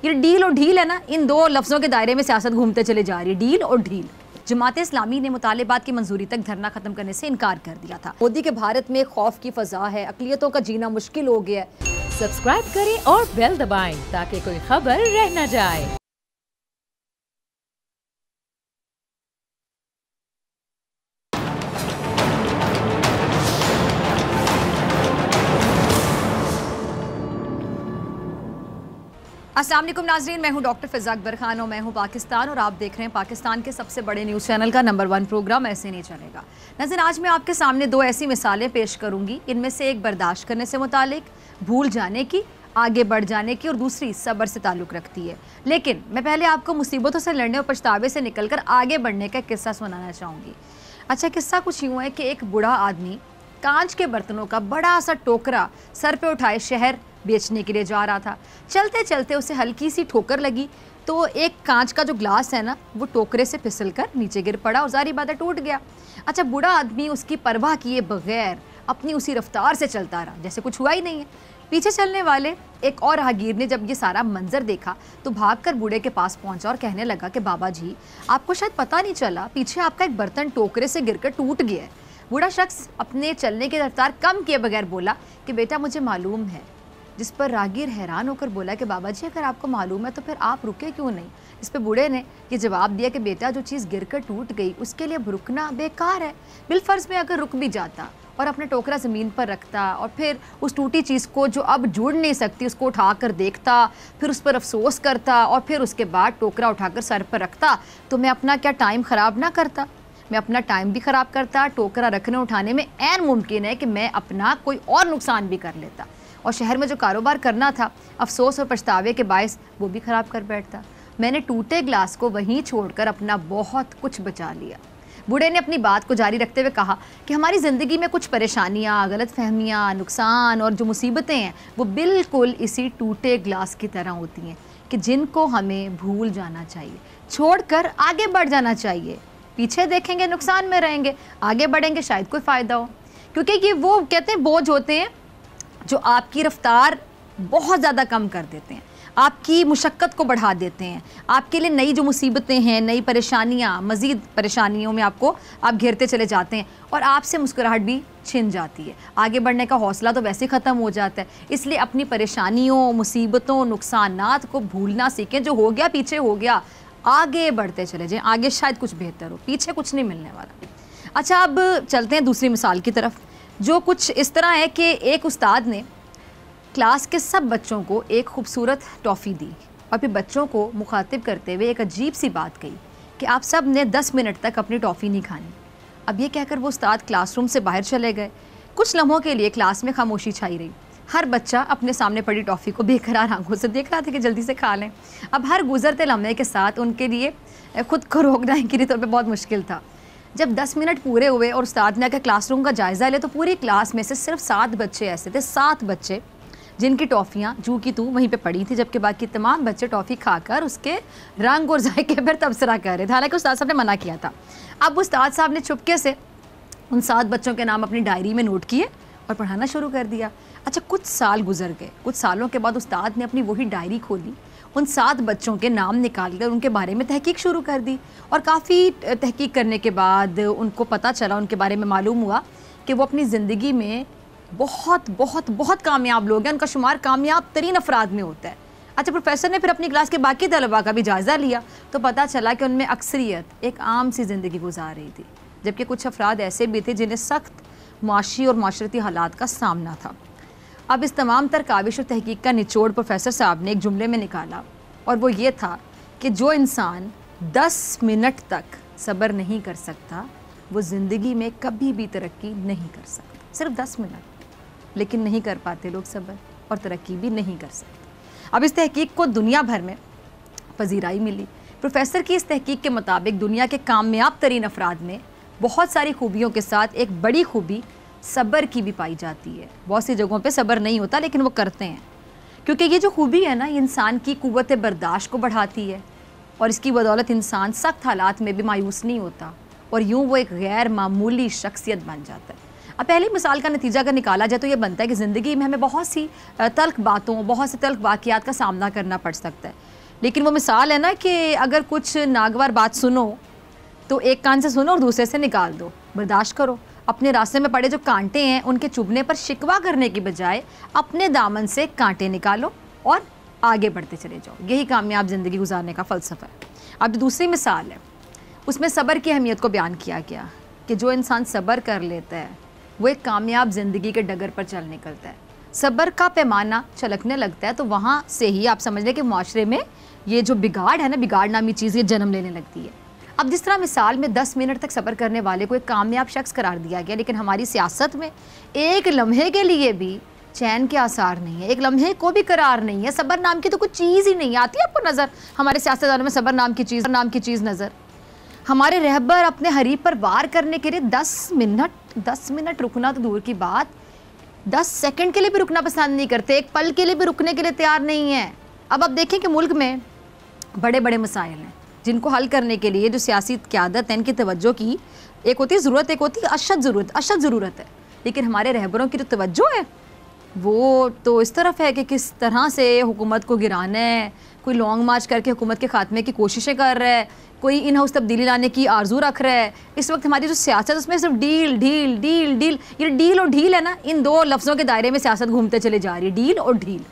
ये डील और ढील है ना, इन दो लफ्ज़ों के दायरे में सियासत घूमते चले जा रही है, डील और ढील। जमात इस्लामी ने मुतालिबात की मंजूरी तक धरना खत्म करने से इनकार कर दिया था। मोदी के भारत में खौफ की फजा है, अकलियतों का जीना मुश्किल हो गया है। सब्सक्राइब करें और बेल दबाएं ताकि कोई खबर रह न जाए। अस्सलाम वालेकुम नाज़रीन, मैं हूं डॉक्टर फ़िज़ा अकबर खान और मैं हूं पाकिस्तान और आप देख रहे हैं पाकिस्तान के सबसे बड़े न्यूज़ चैनल का नंबर 1 प्रोग्राम ऐसे नहीं चलेगा। नाज़रीन, आज मैं आपके सामने दो ऐसी मिसालें पेश करूंगी। इनमें से एक बर्दाश्त करने से मुतालिक, भूल जाने की, आगे बढ़ जाने की, और दूसरी सब्र से ताल्लुक़ रखती है। लेकिन मैं पहले आपको मुसीबतों से लड़ने और पछतावे से निकल कर आगे बढ़ने का किस्सा सुनाना चाहूँगी। अच्छा, किस्सा कुछ यूँ है कि एक बूढ़ा आदमी कांच के बर्तनों का बड़ा सा टोकरा सर पे उठाए शहर बेचने के लिए जा रहा था। चलते चलते उसे हल्की सी ठोकर लगी तो एक कांच का जो ग्लास है ना, वो टोकरे से फिसल कर नीचे गिर पड़ा और ज़ाहिर बात है टूट गया। अच्छा, बूढ़ा आदमी उसकी परवाह किए बगैर अपनी उसी रफ्तार से चलता रहा जैसे कुछ हुआ ही नहीं है। पीछे चलने वाले एक और राहगीर ने जब ये सारा मंजर देखा तो भागकर बूढ़े के पास पहुंचा और कहने लगा कि बाबा जी, आपको शायद पता नहीं चला, पीछे आपका एक बर्तन टोकरे से गिरकर टूट गया है। बूढ़ा शख्स अपने चलने की रफ्तार कम किए बगैर बोला कि बेटा मुझे मालूम है। जिस पर राहगीर हैरान होकर बोला कि बाबा जी, अगर आपको मालूम है तो फिर आप रुके क्यों नहीं। इस पर बूढ़े ने ये जवाब दिया कि बेटा, जो चीज़ गिरकर टूट गई उसके लिए रुकना बेकार है। बिलफर्ज में अगर रुक भी जाता और अपना टोकरा ज़मीन पर रखता और फिर उस टूटी चीज़ को जो अब जुड़ नहीं सकती उसको उठा कर देखता, फिर उस पर अफसोस करता और फिर उसके बाद टोकरा उठाकर सर पर रखता, तो मैं अपना क्या टाइम ख़राब ना करता। मैं अपना टाइम भी ख़राब करता, टोकरा रखने उठाने में ऐन मुमकिन है कि मैं अपना कोई और नुकसान भी कर लेता, और शहर में जो कारोबार करना था अफसोस और पछतावे के बायस वो भी ख़राब कर बैठता। मैंने टूटे ग्लास को वहीं छोड़कर अपना बहुत कुछ बचा लिया। बूढ़े ने अपनी बात को जारी रखते हुए कहा कि हमारी ज़िंदगी में कुछ परेशानियाँ, गलतफहमियाँ, नुकसान और जो मुसीबतें हैं वो बिल्कुल इसी टूटे ग्लास की तरह होती हैं कि जिनको हमें भूल जाना चाहिए, छोड़कर आगे बढ़ जाना चाहिए। पीछे देखेंगे नुकसान में रहेंगे, आगे बढ़ेंगे शायद कोई फ़ायदा हो। क्योंकि ये वो कहते हैं बोझ होते हैं जो आपकी रफ्तार बहुत ज़्यादा कम कर देते हैं, आपकी मुशक्क़त को बढ़ा देते हैं, आपके लिए नई जो मुसीबतें हैं, नई परेशानियाँ, मज़ीद परेशानियों में आपको आप घिरते चले जाते हैं और आपसे मुस्कुराहट भी छिन जाती है। आगे बढ़ने का हौसला तो वैसे ही ख़त्म हो जाता है। इसलिए अपनी परेशानियों, मुसीबतों, नुकसानात को भूलना सीखें। जो हो गया पीछे हो गया, आगे बढ़ते चले जाएं, आगे शायद कुछ बेहतर हो, पीछे कुछ नहीं मिलने वाला। अच्छा, अब चलते हैं दूसरी मिसाल की तरफ, जो कुछ इस तरह है कि एक उस्ताद ने क्लास के सब बच्चों को एक खूबसूरत टॉफ़ी दी और फिर बच्चों को मुखातिब करते हुए एक अजीब सी बात कही कि आप सब ने 10 मिनट तक अपनी टॉफ़ी नहीं खानी। अब ये कहकर वो उस्ताद क्लासरूम से बाहर चले गए। कुछ लम्हों के लिए क्लास में खामोशी छाई रही। हर बच्चा अपने सामने पड़ी टॉफ़ी को बेकरार आंखों से देख रहा था कि जल्दी से खा लें। अब हर गुजरते लम्हे के साथ उनके लिए ख़ुद को रोकना यकीनी तौर पर बहुत मुश्किल था। जब 10 मिनट पूरे हुए और उस्ताद ने आकर क्लासरूम का जायज़ा ले तो पूरी क्लास में से सिर्फ 7 बच्चे ऐसे थे, 7 बच्चे जिनकी टॉफ़ियाँ जू की तू वहीं पे पड़ी थी, जबकि बाकी तमाम बच्चे टॉफ़ी खाकर उसके रंग और जायके पर तबसरा कर रहे थे, हालांकि उस्ताद साहब ने मना किया था। अब उस्ताद साहब ने चुपके से उन 7 बच्चों के नाम अपनी डायरी में नोट किए और पढ़ाना शुरू कर दिया। अच्छा, कुछ साल गुजर गए। कुछ सालों के बाद उस्ताद ने अपनी वही डायरी खोली, उन 7 बच्चों के नाम निकाल कर उनके बारे में तहकीक शुरू कर दी और काफ़ी तहकीक करने के बाद उनको पता चला, उनके बारे में मालूम हुआ कि वो अपनी ज़िंदगी में बहुत बहुत बहुत कामयाब लोग हैं। उनका शुमार कामयाब तरीन अफराद में होता है। अच्छा, प्रोफेसर ने फिर अपनी क्लास के बाकी तलबा का भी जायज़ा लिया तो पता चला कि उनमें अक्सरियत एक आम सी ज़िंदगी गुजार रही थी, जबकि कुछ अफराद ऐसे भी थे जिन्हें सख्त मुआशी और माशरती हालात का सामना था। अब इस तमाम तर काविश और तहकीक का निचोड़ प्रोफेसर साहब ने एक जुमले में निकाला और वो ये था कि जो इंसान 10 मिनट तक सब्र नहीं कर सकता वो ज़िंदगी में कभी भी तरक्की नहीं कर सकता। सिर्फ 10 मिनट, लेकिन नहीं कर पाते लोग सब्र और तरक्की भी नहीं कर सकते। अब इस तहकीक को दुनिया भर में पजीराई मिली। प्रोफेसर की इस तहकीक के मुताबिक दुनिया के कामयाब तरीन अफराद में बहुत सारी खूबियों के साथ एक बड़ी खूबी सब्र की भी पाई जाती है। बहुत सी जगहों पे सब्र नहीं होता लेकिन वो करते हैं, क्योंकि ये जो खूबी है ना, ये इंसान की कुव्वत बर्दाश्त को बढ़ाती है और इसकी बदौलत इंसान सख्त हालात में भी मायूस नहीं होता और यूँ वो एक गैर मामूली शख्सियत बन जाता है। अब पहली मिसाल का नतीजा अगर निकाला जाए तो ये बनता है कि ज़िंदगी में हमें बहुत सी तल्ख बातों, बहुत से तल्ख वाक़ियात का सामना करना पड़ सकता है, लेकिन वो मिसाल है ना कि अगर कुछ नागवार बात सुनो तो एक कान से सुनो और दूसरे से निकाल दो, बर्दाश्त करो। अपने रास्ते में पड़े जो कांटे हैं उनके चुभने पर शिकवा करने की बजाय अपने दामन से कांटे निकालो और आगे बढ़ते चले जाओ। यही कामयाब ज़िंदगी गुजारने का फ़लसफ़ा है। अब दूसरी मिसाल है, उसमें सब्र की अहमियत को बयान किया गया कि जो इंसान सब्र कर लेता है वो एक कामयाब ज़िंदगी के डगर पर चल निकलता है। सब्र का पैमाना छलकने लगता है तो वहाँ से ही आप समझ लें कि माशरे में ये जो बिगाड़ है ना, बिगाड़ नामी चीज़ ये जन्म लेने लगती है। अब जिस तरह मिसाल में 10 मिनट तक सब्र करने वाले को एक कामयाब शख्स करार दिया गया, लेकिन हमारी सियासत में एक लम्हे के लिए भी चैन के आसार नहीं है, एक लम्हे को भी करार नहीं है। सब्र नाम की तो कुछ चीज़ ही नहीं आती है आपको नज़र? हमारे सियासतदानों में सब्र नाम की चीज़ नज़र। हमारे रहबर अपने हरीफ पर वार करने के लिए 10 मिनट रुकना तो दूर की बात, 10 सेकंड के लिए भी रुकना पसंद नहीं करते, एक पल के लिए भी रुकने के लिए तैयार नहीं है। अब आप देखें कि मुल्क में बड़े बड़े मसाइल हैं जिनको हल करने के लिए जो सियासी क़यादत है इनकी तवज्जो की एक होती है ज़रूरत, एक होती है अशद ज़रूरत है। लेकिन हमारे रहबरों की जो तवज्जो है वो तो इस तरफ है कि किस तरह से हुकूमत को गिराना है। कोई लॉन्ग मार्च करके हुकूमत के ख़ात्मे की कोशिशें कर रहा है, कोई इन हाउस तब्दीली लाने की आरजू रख रहा है। इस वक्त हमारी जो सियासत है उसमें सिर्फ डील डील डील डील, ये डील और ढील है ना, इन दो लफ्ज़ों के दायरे में सियासत घूमते चले जा रही है, डील और ढील।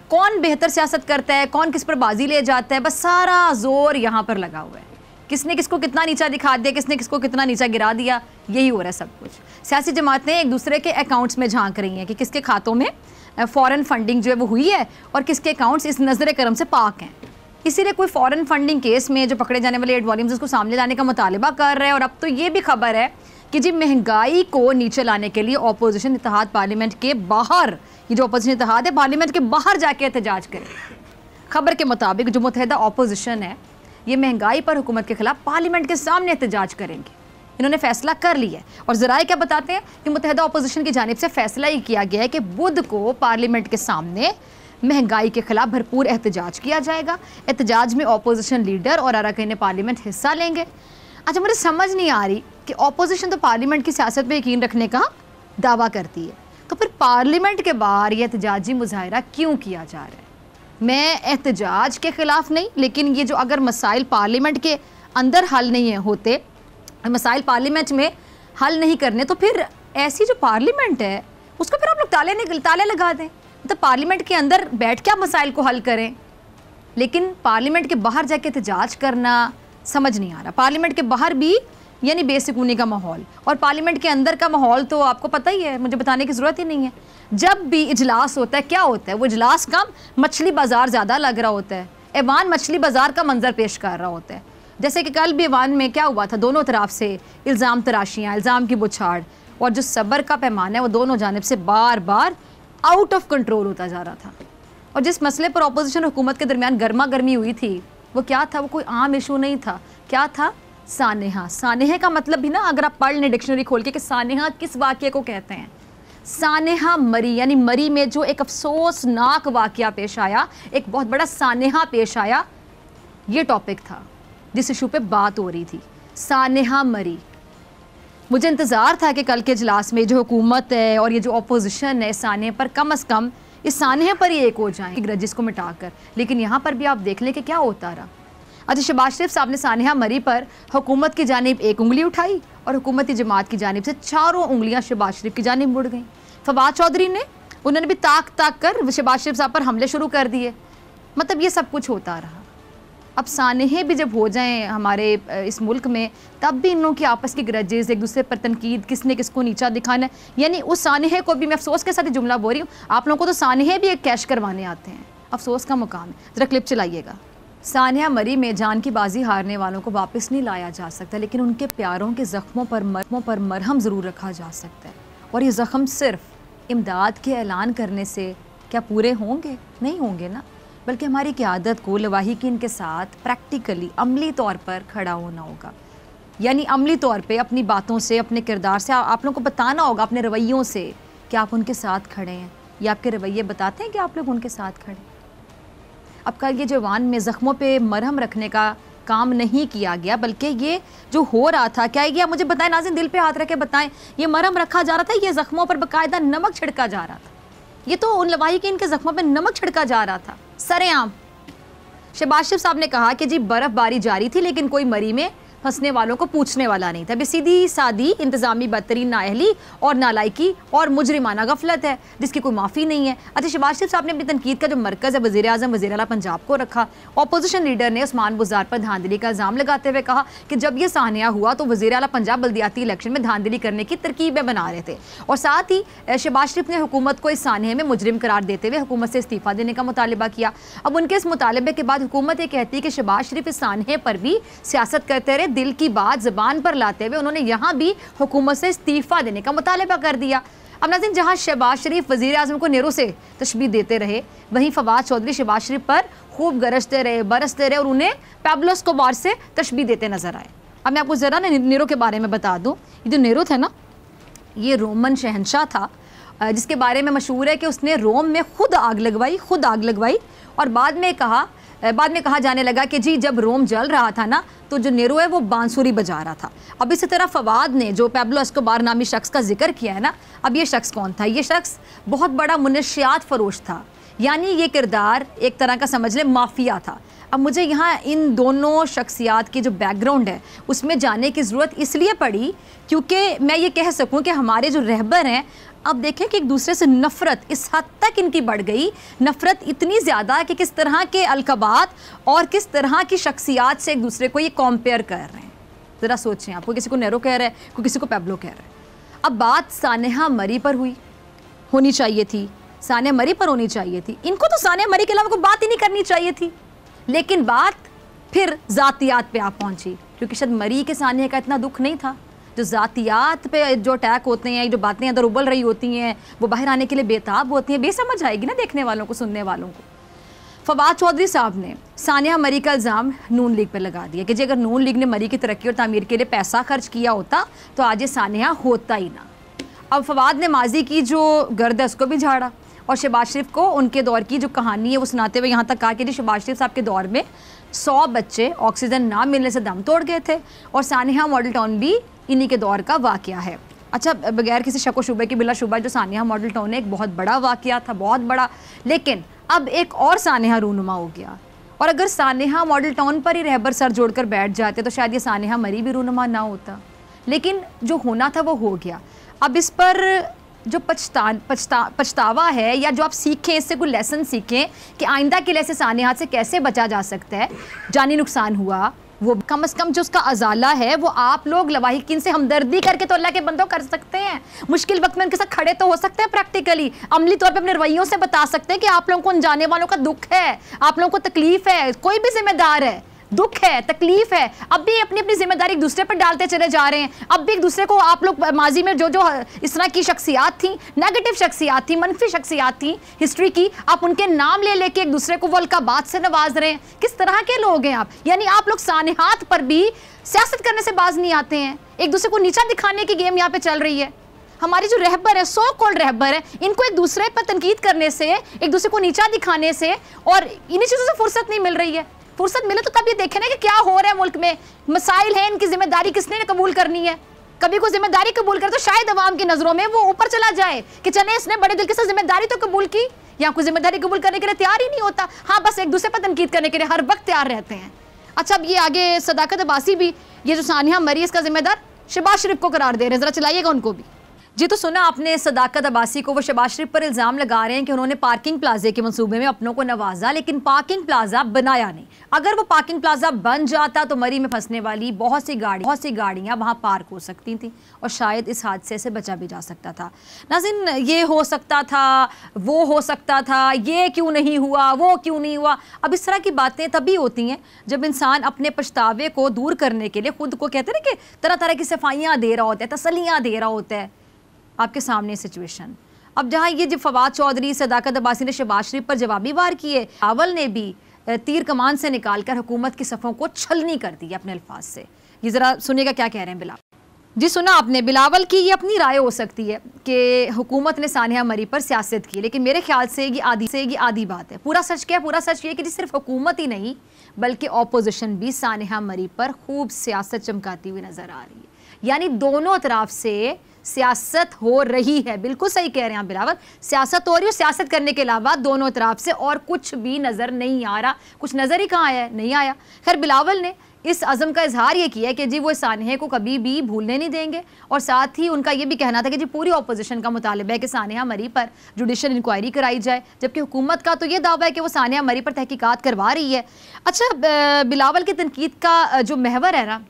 कौन बेहतर सियासत करता है, कौन किस पर बाजी ले जाता है, बस सारा जोर यहाँ पर लगा हुआ है। किसने किसको कितना नीचा दिखा दिया, किसने किसको कितना नीचा गिरा दिया, यही हो रहा है सब कुछ। सियासी जमातें एक दूसरे के अकाउंट्स में झांक रही हैं कि किसके खातों में फ़ॉरेन फंडिंग जो है वो हुई है और किसके अकाउंट्स इस नज़र करम से पाक हैं। इसीलिए कोई फ़ॉरेन फंडिंग केस में जो पकड़े जाने वाले 8 वॉल्यूम्स उसको सामने लाने का मुतालबा कर रहे हैं। और अब तो ये भी खबर है कि जी महंगाई को नीचे लाने के लिए अपोजिशन इत्तेहाद पार्लियामेंट के बाहर, ये जो अपोजिशन इत्तेहाद है पार्लियामेंट के बाहर जाके एहतजाज करे। खबर के मुताबिक जो मुत्तहिदा अपोजिशन है ये महंगाई पर हुकूमत के खिलाफ पार्लियामेंट के सामने एहतजाज करेंगे। इन्होंने फैसला कर लिया है और ज़राए क्या बताते हैं कि मुत्तहिदा अपोजिशन की जानिब से फैसला ये किया गया है कि बुध को पार्लियामेंट के सामने महंगाई के खिलाफ भरपूर एहतजाज किया जाएगा। एहतजाज में अपोजिशन लीडर और अरकान पार्लियामेंट हिस्सा लेंगे। अच्छा, मुझे समझ नहीं आ रही कि अपोजिशन तो पार्लियामेंट की सियासत पर यकीन रखने का दावा करती है, तो फिर पार्लियामेंट के बाहर यह एहतजाजी मुजाहरा क्यों किया जा रहा है? मैं एहतजाज के ख़िलाफ़ नहीं, लेकिन ये जो अगर मसाइल पार्लियामेंट के अंदर हल नहीं होते, मसाइल पार्लियामेंट में हल नहीं करने, तो फिर ऐसी जो पार्लियामेंट है उसको फिर आप लोग ताले लगा दें। तो पार्लियामेंट के अंदर बैठ के आप मसाइल को हल करें, लेकिन पार्लियामेंट के बाहर जाके एहतजाज करना समझ नहीं आ रहा। पार्लियामेंट के बाहर भी यानी बेसुकूनी का माहौल, और पार्लियामेंट के अंदर का माहौल तो आपको पता ही है, मुझे बताने की ज़रूरत ही नहीं है। जब भी इजलास होता है क्या होता है, वो इजलास कम मछली बाज़ार ज़्यादा लग रहा होता है। ऐवान मछली बाज़ार का मंजर पेश कर रहा होता है। जैसे कि कल भी ऐवान में क्या हुआ था, दोनों तरफ से इल्ज़ाम तराशियाँ, इल्ज़ाम की बुछाड़, और जो सब्र का पैमाना है वो दोनों जानिब से बार बार आउट ऑफ कंट्रोल होता जा रहा था। और जिस मसले पर अपोजिशन हुकूमत के दरमियान गर्मा गर्मी हुई थी वो क्या था? वो कोई आम इशू नहीं था। क्या था? सानेहा। सानेहा का मतलब भी ना अगर आप पढ़ लें डिक्शनरी खोल के कि सानेहा किस वाक़ये को कहते हैं। सानेहा मरी, यानी मरी में जो एक अफसोसनाक वाक़या पेश आया, एक बहुत बड़ा सानेहा पेश आया, ये टॉपिक था जिस इशू पे बात हो रही थी। सानेहा मरी। मुझे इंतज़ार था कि कल के इजलास में जो हुकूमत है और ये जो अपोजिशन है सानेह पर कम अज़ कम इस सानेह पर ही एक हो जाएँ ग्रजेस को मिटाकर, लेकिन यहाँ पर भी आप देख लें कि क्या होता रहा। अच्छा, शहबाज शरीफ साहब ने सानेहा मरी पर हुकूमत की जानिब एक उंगली उठाई और हुकूमती जमात की जानिब से चारों उंगलियां शहबाज शरीफ की जानिब मुड़ गईं। फवाद चौधरी ने उन्होंने भी ताक कर शहबाज शरीफ साहब पर हमले शुरू कर दिए। मतलब ये सब कुछ होता रहा। अब सानेहे भी जब हो जाएं हमारे इस मुल्क में, तब भी इन लोगों की आपस की ग्रजेस, एक दूसरे पर तनकीद, किसने किसको नीचा दिखाना, यानी उस सानेहे को भी मैं अफसोस के साथ जुमला बोल रही हूँ, आप लोगों को तो सानेहे भी एक कैश करवाने आते हैं। अफसोस का मुकाम है। ज़रा क्लिप चलाइएगा। सानेहा मरी में जान की बाजी हारने वालों को वापस नहीं लाया जा सकता, लेकिन उनके प्यारों के ज़ख्मों पर मरहम ज़रूर रखा जा सकता है। और ये ज़ख्म सिर्फ इमदाद के ऐलान करने से क्या पूरे होंगे? नहीं होंगे ना, बल्कि हमारी क़यादत को लवाहिकीन के साथ प्रैक्टिकली अमली तौर पर खड़ा होना होगा। यानी अमली तौर पे अपनी बातों से, अपने किरदार से आप लोगों को बताना होगा, अपने रवैयों से कि आप उनके साथ खड़े हैं, या आपके रवैये बताते हैं कि आप लोग उनके साथ खड़े। अब कल ये जवान में ज़ख्मों पे मरहम रखने का काम नहीं किया गया, बल्कि ये जो हो रहा था, क्या ये मुझे बताएं नाज़रीन, दिल पे हाथ रख के बताएं, ये मरहम रखा जा रहा था, ये ज़ख्मों पर बाकायदा नमक छिड़का जा रहा था? ये तो उन लवाहिकीन के ज़ख्मों पर नमक छिड़का जा रहा था सरेआम। शहबाज शरीफ साहब ने कहा कि जी बर्फ़बारी जारी थी लेकिन कोई मरी में फंसने वालों को पूछने वाला नहीं था। अभी सीधी सादी इंतजामी बदतरीन नाअहली और नालायकी और मुजरिमाना गफलत है जिसकी कोई माफ़ी नहीं है। अच्छा, शहबाज शरीफ साहब ने अपनी तनकीद का जो मरकज़ है वज़ीर आज़म वज़ीर आला पंजाब को रखा। अपोजिशन लीडर ने उस्मान बुज़ार पर धांधली का इल्ज़ाम लगाते हुए कहा कि जब ये सानिया हुआ तो वज़ीर आला पंजाब बल्दियाती इलेक्शन में धांधली करने की तरकीबें बना रहे थे, और साथ ही शहबाज शरीफ ने हुकूमत को इस सानिए में मुजरिम करार देते हुए हुकूमत से इस्तीफ़ा देने का मुतालबा किया। अब उनके इस मुतालबे के बाद हुकूमत ये कहती है कि शहबाज शरीफ इस सानिए पर भी सियासत करते रहे, दिल की बात ज़बान पर लाते हुए उन्होंने यहाँ भी हुकूमत से इस्तीफ़ा देने का मुतालबा कर दिया। अब नाज़रीन, जहाँ शहबाज शरीफ वज़ीर आज़म को नेरो से तशबीह देते रहे, वहीं फवाद चौधरी शहबाज शरीफ पर खूब गरजते रहे, बरसते रहे और उन्हें पैब्लो एस्कोबार से तशबीह देते नजर आए। अब मैं आपको ज़रा नेरो के बारे में बता दूँ। ये जो नेरो था ना, ये रोमन शहंशाह था जिसके बारे में मशहूर है कि उसने रोम में खुद आग लगवाई और बाद में कहा जाने लगा कि जी जब रोम जल रहा था ना तो जो नेरो है वो बांसुरी बजा रहा था। अब इसी तरह फवाद ने जो पैब्लो एस्कोबार नामी शख्स का जिक्र किया है ना, अब ये शख्स कौन था? ये शख्स बहुत बड़ा मुनशियात फरोश था, यानी ये किरदार एक तरह का समझ लें माफिया था। अब मुझे यहाँ इन दोनों शख्सियात की जो बैकग्राउंड है उसमें जाने की ज़रूरत इसलिए पड़ी क्योंकि मैं ये कह सकूँ कि हमारे जो रहबर हैं, अब देखें कि एक दूसरे से नफ़रत इस हद तक इनकी बढ़ गई, नफ़रत इतनी ज़्यादा कि किस तरह के अलकबात और किस तरह की शख्सियात से एक दूसरे को ये कंपेयर कर रहे हैं। ज़रा सोचें, आपको किसी को नेरो कह रहा है, कोई किसी को पैब्लो कह रहा है। अब बात सानिया मरी पर होनी चाहिए थी, सानिया मरी पर होनी चाहिए थी। इनको तो सानिया मरी के अलावा कोई बात ही नहीं करनी चाहिए थी, लेकिन बात फिर ज़ातियात पे आप पहुँची क्योंकि शायद मरी के सानिया का इतना दुख नहीं था। जो ज़ातियात पे जो अटैक होते हैं, जो बातें अंदर उबल रही होती हैं, वो बाहर आने के लिए बेताब होती हैं, बेसमझ आएगी ना देखने वालों को, सुनने वालों को। फवाद चौधरी साहब ने सानिया मरी का इल्ज़ाम नून लीग पर लगा दिया कि जी अगर नून लीग ने मरी की तरक्की और तामीर के लिए पैसा खर्च किया होता तो आज ये सानिया होता ही ना। अब फवाद ने माजी की जो गर्द है उसको भी झाड़ा और शहबाज शरीफ को उनके दौर की जो कहानी है वो सुनाते हुए यहाँ तक कहा कि जी शहबाज शरीफ साहब के दौर में 100 बच्चे ऑक्सीजन ना मिलने से दम तोड़ गए थे और सानिया मॉडल टाउन भी इन्हीं के दौर का वाक़या है। अच्छा, बगैर किसी शक व शुबे के बिलाशुबा जो सानिया मॉडल टाउन है एक बहुत बड़ा वाक़या था, बहुत बड़ा, लेकिन अब एक और सानिया रूनुमा हो गया। और अगर सानिया मॉडल टाउन पर ही रहबर सर जोड़कर बैठ जाते तो शायद ये सानिया मरी भी रूनुमा ना होता, लेकिन जो होना था वो हो गया। अब इस पर जो पछतावा है या जो आप सीखें, इससे कोई लेसन सीखें कि आइंदा के लिए ऐसे सानियात से कैसे बचा जा सकता है। जानी नुकसान हुआ, वो कम से कम जो उसका अजाला है वो आप लोग लवाहिकीन से हमदर्दी करके तो अल्लाह के बंदों कर सकते हैं। मुश्किल वक्त में उनके साथ खड़े तो हो सकते हैं, प्रैक्टिकली अमली तौर पे अपने रवैयों से बता सकते हैं कि आप लोगों को उन जाने वालों का दुख है, आप लोगों को तकलीफ है, कोई भी जिम्मेदार है, दुख है, तकलीफ है, अब भी अपनी अपनी जिम्मेदारी एक दूसरे पर डालते चले जा रहे हैं। अब भी एक दूसरे को आप लोग माजी में जो जो इस तरह की शख्सियात थी, नेगेटिव शख्सियात थी, मनफी शख्सियात थी हिस्ट्री की, आप उनके नाम ले लेके एक दूसरे को वो अलकाबात से नवाज रहे हैं। किस तरह के लोग हैं आप? यानी आप लोग सानिहात पर भी सियासत करने से बाज नहीं आते हैं, एक दूसरे को नीचा दिखाने की गेम यहाँ पे चल रही है। हमारी जो रहबर है, सो कॉल्ड रहबर है, इनको एक दूसरे पर तनकीद करने से, एक दूसरे को नीचा दिखाने से और इन्हीं चीज़ों से फुर्सत नहीं मिल रही है। फुर्सत मिले तो तब ये देखें ना कि क्या हो रहा है मुल्क में, मसाइल है, इनकी जिम्मेदारी किसने कबूल करनी है। कभी कोई जिम्मेदारी कबूल करे तो शायद अवाम की नजरों में वो ऊपर चला जाए कि चले इसने बड़े दिल के साथ जिम्मेदारी तो कबूल की, या कोई जिम्मेदारी कबूल करने के लिए तैयार ही नहीं होता। हाँ, बस एक दूसरे पर तनकीद करने के लिए हर वक्त तैयार रहते हैं। अच्छा, अब ये आगे सदाकत अब्बासी भी ये जो सानिया मरी इसका जिम्मेदार शहबाज शरीफ को करार दे रहे हैं, जरा चलाइएगा उनको भी। जी, तो सुना आपने सदाकत अब्बासी को, वो शहबाज शरीफ पर इल्ज़ाम लगा रहे हैं कि उन्होंने पार्किंग प्लाजे के मंसूबे में अपनों को नवाजा, लेकिन पार्किंग प्लाजा बनाया नहीं। अगर वो पार्किंग प्लाजा बन जाता तो मरी में फंसने वाली बहुत सी गाड़ियाँ वहाँ पार्क हो सकती थी और शायद इस हादसे से बचा भी जा सकता था। नाज़रीन, ये हो सकता था, वो हो सकता था, ये क्यों नहीं हुआ, वो क्यों नहीं हुआ। अब इस तरह की बातें तभी होती हैं जब इंसान अपने पछतावे को दूर करने के लिए खुद को कहते हैं ना कि तरह तरह की सफाइयाँ दे रहा होता है, तसल्लियाँ दे रहा होता है। आपके सामने सिचुएशन अब जहाँ ये जब फवाद चौधरी, सदाकत अब्बासी ने शहबाज शरीफ पर जवाबी वार किए, अव्वल ने भी तीर कमान से निकालकर हुकूमत की सफ़ों को छलनी कर दी अपने अल्फाज से। ये ज़रा सुनिएगा क्या कह रहे हैं बिलाल। जी सुना आपने, बिलावल की ये अपनी राय हो सकती है कि हुकूमत ने सानिया मरी पर सियासत की, लेकिन मेरे ख्याल से ये आधी बात है। पूरा सच क्या है? पूरा सच ये कि सिर्फ हुकूमत ही नहीं बल्कि ऑपोजिशन भी सानिया मरी पर खूब सियासत चमकाती हुई नजर आ रही है। यानी दोनों तरफ से सियासत हो रही है। बिल्कुल सही कह रहे हैं आप बिलावल, सियासत हो रही है। सियासत करने के अलावा दोनों तरफ से और कुछ भी नजर नहीं आ रहा। कुछ नजर ही कहाँ आया? नहीं आया। खैर बिलावल ने इस अज़म का इजहार ये किया है कि जी वो सानिया को कभी भी भूलने नहीं देंगे, और साथ ही उनका ये भी कहना था कि जी पूरी ऑपोजिशन का मुतालिबा है कि सानिया मरी पर जुडिशल इंक्वायरी कराई जाए, जबकि हुकूमत का तो ये दावा है कि वो सानिया मरी पर तहकीकात करवा रही है। अच्छा, बिलावल की तनकीद का जो महवर है ना,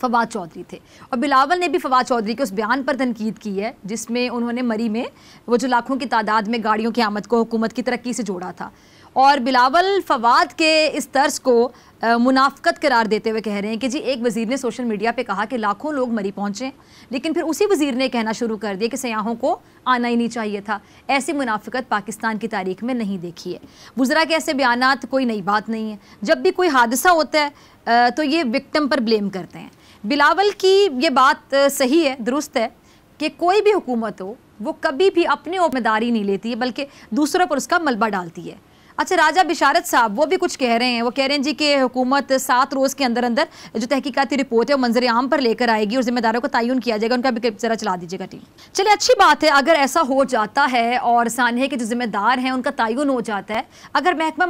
फवाद चौधरी थे, और बिलावल ने भी फवाद चौधरी के उस बयान पर तनकीद की है जिसमें उन्होंने मरी में वो जो लाखों की तादाद में गाड़ियों की आमद को हुकूमत की तरक्की से जोड़ा था। और बिलावल फवाद के इस तर्ज को मुनाफकत करार देते हुए कह रहे हैं कि जी एक वज़ीर ने सोशल मीडिया पे कहा कि लाखों लोग मरी पहुँचे, लेकिन फिर उसी वज़ीर ने कहना शुरू कर दिया कि सयाहों को आना ही नहीं चाहिए था। ऐसी मुनाफकत पाकिस्तान की तारीख में नहीं देखी है। वुज़रा के ऐसे बयानात कोई नई बात नहीं है। जब भी कोई हादसा होता है तो ये विक्टिम पर ब्लेम करते हैं। बिलावल की ये बात सही है, दुरुस्त है कि कोई भी हुकूमत हो वो कभी भी अपनी जिम्मेदारी नहीं लेती है बल्कि दूसरों पर उसका मलबा डालती है। अच्छा, राजा बिशारत साहब वो भी कुछ कह रहे हैं। वो कह रहे हैं जी कि हुकूमत 7 रोज़ के अंदर अंदर जो तहकीकाती रिपोर्ट है वो मंजर आम पर लेकर आएगी और जिम्मेदारों को तयन किया जाएगा। उनका भी ज़रा चला दीजिएगा टीम। चलिए, अच्छी बात है अगर ऐसा हो जाता है और सानिया के जो जिम्मेदार हैं उनका तयन हो जाता है। अगर महकमा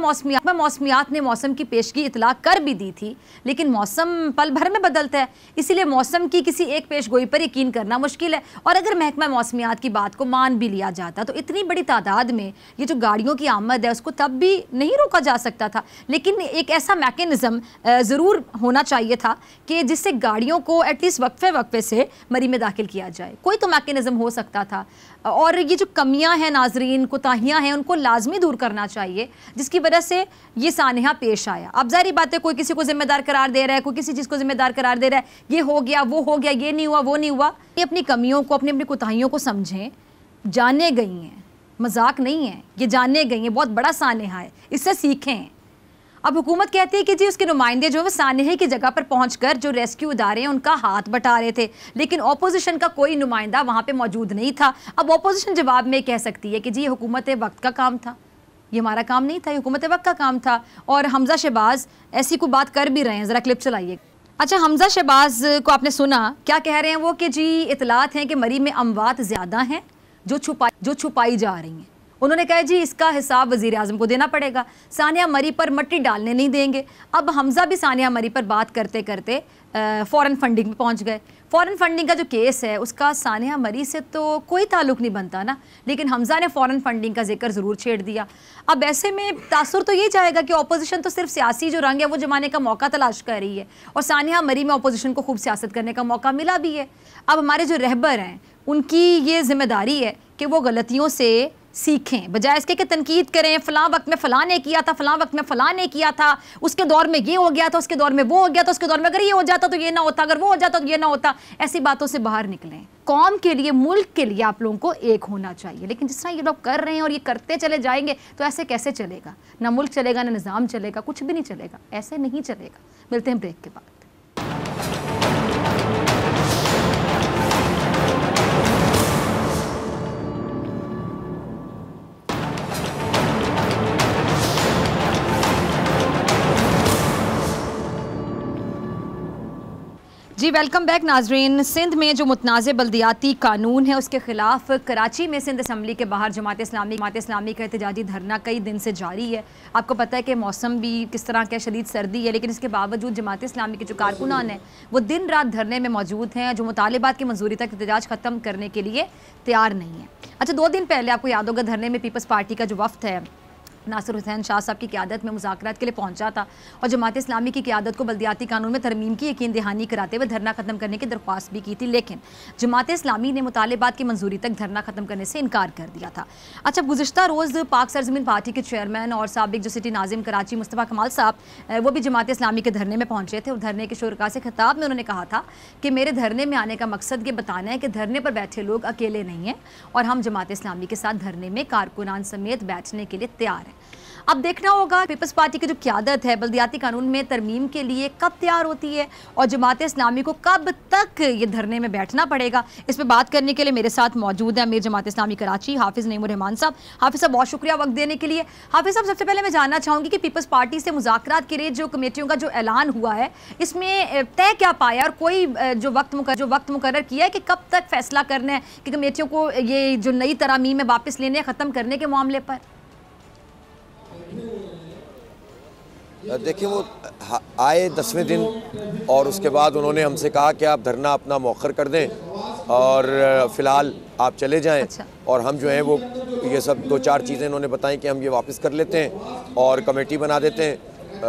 मौसमियात ने मौसम की पेशगी इतला कर भी दी थी, लेकिन मौसम पल भर में बदलता है, इसीलिए मौसम की किसी एक पेशगोई पर यकीन करना मुश्किल है। और अगर महकमा मौसमियात की बात को मान भी लिया जाता तो इतनी बड़ी तादाद में ये जो गाड़ियों की आमद है उसको तब भी नहीं रोका जा सकता था। लेकिन एक ऐसा मैकेनिज्म ज़रूर होना चाहिए था कि जिससे गाड़ियों को एटलीस्ट वक्फे से मरी में दाखिल किया जाए। कोई तो मैकेनिज्म हो सकता था। और ये जो कमियां हैं नाजरीन, कोताहियां हैं, उनको लाजमी दूर करना चाहिए जिसकी वजह से ये सानिया पेश आया। अब जाहिर बात है कोई किसी को जिम्मेदार करार दे रहा है, कोई किसी चीज़ को जिम्मेदार करार दे रहा है, ये हो गया वो हो गया, ये नहीं हुआ वो नहीं हुआ। ये अपनी कमियों को, अपनी अपनी कोताहियों को समझें। जाने गई हैं, मजाक नहीं है, ये जानने गई हैं, बहुत बड़ा सानिया है, इससे सीखें। अब हुकूमत कहती है कि जी उसके नुमाइंदे जो है सानिया की जगह पर पहुंचकर जो रेस्क्यू इदारे हैं उनका हाथ बटा रहे थे, लेकिन ऑपोजिशन का कोई नुमाइंदा वहां पे मौजूद नहीं था। अब ऑपोजिशन जवाब में कह सकती है कि जी ये हुकूमत वक्त का काम था, ये हमारा काम नहीं था, ये हुकूमत वक्त का काम था। और हमजा शहबाज ऐसी कोई बात कर भी रहे हैं, ज़रा क्लिप चलाइए। अच्छा, हमजा शहबाज को आपने सुना, क्या कह रहे हैं वो कि जी इतलात हैं कि मरी में अमवात ज़्यादा हैं जो छुपाई जा रही हैं। उन्होंने कहा जी इसका हिसाब वज़ीर आज़म को देना पड़ेगा, सानिया मरी पर मट्टी डालने नहीं देंगे। अब हमजा भी सानिया मरी पर बात करते करते फ़ॉरेन फंडिंग में पहुंच गए। फ़ॉरेन फंडिंग का जो केस है उसका सानिया मरी से तो कोई ताल्लुक़ नहीं बनता ना, लेकिन हमजा ने फ़ॉरेन फंडिंग का जिक्र ज़रूर छेड़ दिया। अब ऐसे में तासुर तो ये जाएगा कि अपोजिशन तो सिर्फ सियासी जो रंग है वो जमाने का मौका तलाश कर रही है, और सानिया मरी में अपोजिशन को खूब सियासत करने का मौका मिला भी है। अब हमारे जो रहबर हैं उनकी ये जिम्मेदारी है कि वो गलतियों से सीखें, बजाय इसके कि तनकीद करें, फ़लाँ वक्त में फ़लाँ ने किया था, फ़लाँ वक्त में फ़लाँ ने किया था, उसके दौर में ये हो गया था, उसके दौर में वो हो गया था, उसके दौर में अगर ये हो जाता तो ये ना होता, अगर वो हो जाता तो ये ना होता। ऐसी बातों से बाहर निकलें। कौम के लिए, मुल्क के लिए आप लोगों को एक होना चाहिए। लेकिन जिस तरह ये लोग कर रहे हैं और ये करते चले जाएंगे तो ऐसे कैसे चलेगा? ना मुल्क चलेगा, ना निज़ाम चलेगा, कुछ भी नहीं चलेगा, ऐसे नहीं चलेगा। मिलते हैं ब्रेक के बाद। जी वेलकम बैक नाजरीन। सिंध में जो मुतनाज़ बल्दियाती कानून है उसके ख़िलाफ़ कराची में सिंध असम्बली के बाहर जमात इस्लामी का एहतजाजी धरना कई दिन से जारी है। आपको पता है कि मौसम भी किस तरह का शदीद सर्दी है, लेकिन इसके बावजूद जमात इस्लामी के जो कारकुनान हैं वो दिन रात धरने में मौजूद हैं, जो मुतालिबात की मंजूरी तक एहतजाज ख़त्म करने के लिए तैयार नहीं है। अच्छा, 2 दिन पहले आपको याद होगा धरने में पीपल्स पार्टी का जो वफ़द है नासिर हुसैन शाह साहब की क़यादत में मुज़ाकरात के लिए पहुंचा था, और जमात इस्लामी की क़यादत को बल्दियाती कानून में तरमीम की यकीन दहानी कराते हुए धरना ख़त्म करने की दरख्वास्त भी की थी, लेकिन जमात इस्लामी ने मुतालिबात की मंजूरी तक धरना ख़त्म करने से इनकार कर दिया था। अच्छा, गुज़िश्ता रोज़ पाक सरज़मीन पार्टी के चेयरमैन और साबिक जो सिटी नाजिम कराची मुस्तफ़ा कमाल साहब वो भी जमात इस्लामी के धरने में पहुँचे थे, और धरने के शुरका से खिताब में उन्होंने कहा था कि मेरे धरने में आने का मकसद ये बताना है कि धरने पर बैठे लोग अकेले नहीं हैं और हम जमात इस्लामी के साथ धरने में कारकुनान समेत बैठने के लिए तैयार हैं। अब देखना होगा पीपल्स पार्टी की जो क़यादत है बल्दियाती कानून में तरमीम के लिए कब तैयार होती है और जमात इस्लामी को कब तक ये धरने में बैठना पड़ेगा। इस पर बात करने के लिए मेरे साथ मौजूद है अमीर जमात इस्लामी कराची हाफिज़ नईमुर रहमान साहब। हाफिज़ साहब बहुत शुक्रिया वक्त देने के लिए। हाफिज़ साहब सबसे पहले मैं जानना चाहूँगी कि पीपल्स पार्टी से मुज़ाकरात के लिए जो कमेटियों का जो ऐलान हुआ है इसमें तय क्या पाया और कोई जो वक्त मुकर्रर किया है कि कब तक फैसला करना है कि कमेटियों को ये जो नई तरामीम में वापस लेने ख़त्म करने के मामले पर? देखिए वो आए 10वें दिन और उसके बाद उन्होंने हमसे कहा कि आप धरना अपना मौखर कर दें और फ़िलहाल आप चले जाएं। अच्छा। और हम जो हैं वो ये सब 2-4 चीज़ें इन्होंने बताई कि हम ये वापस कर लेते हैं और कमेटी बना देते हैं,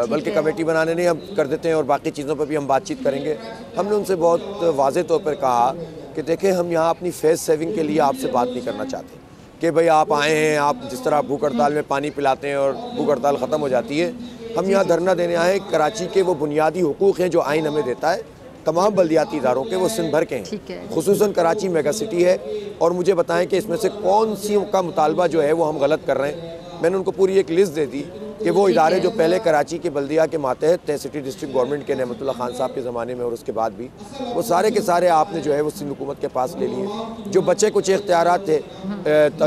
बल्कि कमेटी बनाने नहीं हम कर देते हैं और बाकी चीज़ों पर भी हम बातचीत करेंगे। हमने उनसे बहुत वाज़ेह तौर पर कहा कि देखें हम यहाँ अपनी फेस सेविंग के लिए आपसे बात नहीं करना चाहते कि भाई आप आए हैं, आप जिस तरह भूख हड़ताल में पानी पिलाते हैं और भूख हड़ताल ख़त्म हो जाती है। हम यहाँ धरना देने आए, कराची के वो बुनियादी हुकूक़ हैं जो आइन हमें देता है तमाम बल्दियाती इदारों के, वो सिंध भर के हैं, खुसूसन कराची मेगा सिटी है। और मुझे बताएं कि इसमें से कौन सी का मुतालबा जो है वो हम गलत कर रहे हैं। मैंने उनको पूरी एक लिस्ट दे दी कि वो इदारे जो पहले कराची के बल्दिया के मातहत थे, सिटी डिस्ट्रिक्ट गवर्नमेंट के नेमतुल्लाह खान साहब के ज़माने में और उसके बाद भी, वो सारे के सारे आपने जो है वो सिंध हुकूमत के पास ले लिए। जो बच्चे कुछ इख्तियारात थे,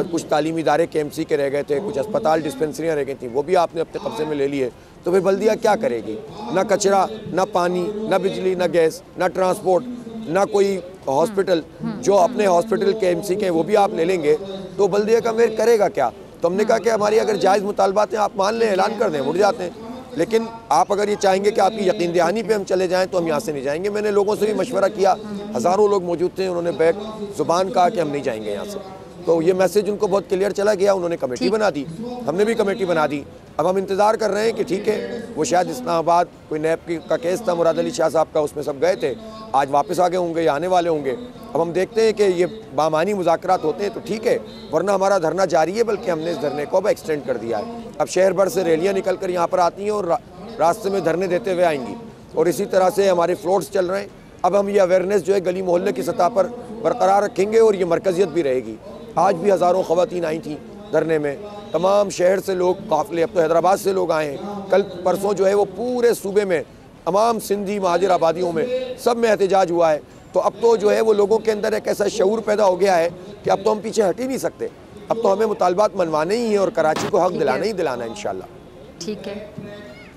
कुछ तालीमी इदारे KMC के रह गए थे, कुछ अस्पताल डिस्पेंसरियाँ रह गई थी, वो भी आपने अपने कब्जे में ले लिए। तो फिर बल्दिया क्या करेगी? ना कचरा, ना पानी, ना बिजली, ना गैस, ना ट्रांसपोर्ट, ना कोई हॉस्पिटल। जो अपने हॉस्पिटल KMC के वो भी आप ले लेंगे तो बल्दिया का मेयर करेगा क्या? तो हमने कहा कि हमारी अगर जायज़ मुतालबात हैं आप मान लें, ऐलान कर दें, उड़ जाते हैं। लेकिन आप अगर ये चाहेंगे कि आपकी यकीन दहानी पे हम चले जाएं तो हम यहाँ से नहीं जाएंगे। मैंने लोगों से भी मशवरा किया, हज़ारों लोग मौजूद थे, उन्होंने बैक ज़ुबान कहा कि हम नहीं जाएंगे यहाँ से। तो ये मैसेज उनको बहुत क्लियर चला गया, उन्होंने कमेटी बना दी, हमने भी कमेटी बना दी। अब हम इंतज़ार कर रहे हैं कि ठीक है, वो शायद इस्लामाबाद कोई नैब का केस था मुराद अली शाह साहब का, उसमें सब गए थे, आज वापस आ गए होंगे या आने वाले होंगे। अब हम देखते हैं कि ये बामानी मुज़ाकरात होते हैं तो ठीक है, वरना हमारा धरना जारी है, बल्कि हमने इस धरने को अब एक्सटेंड कर दिया है। अब शहर भर से रैलियाँ निकल कर यहाँ पर आती हैं और रास्ते में धरने देते हुए आएंगी और इसी तरह से हमारे फ्लोट्स चल रहे हैं। अब हम ये अवेयरनेस जो है गली मोहल्ले की सतह पर बरकरार रखेंगे और ये मरकज़ियत भी रहेगी। आज भी हज़ारों ख़वातीन आई थी धरने में, तमाम शहर से लोग काफ़िले, अब तो हैदराबाद से लोग आए हैं। कल परसों जो है वो पूरे सूबे में तमाम सिंधी महाजिर आबादियों में सब में एहतजाज हुआ है। तो अब तो जो है वो लोगों के अंदर एक ऐसा शऊर पैदा हो गया है कि अब तो हम पीछे हट ही नहीं सकते। अब तो हमें मुतालबात मनवाने ही है और कराची को हक दिलाना ही दिलाना है इंशाल्लाह। ठीक है,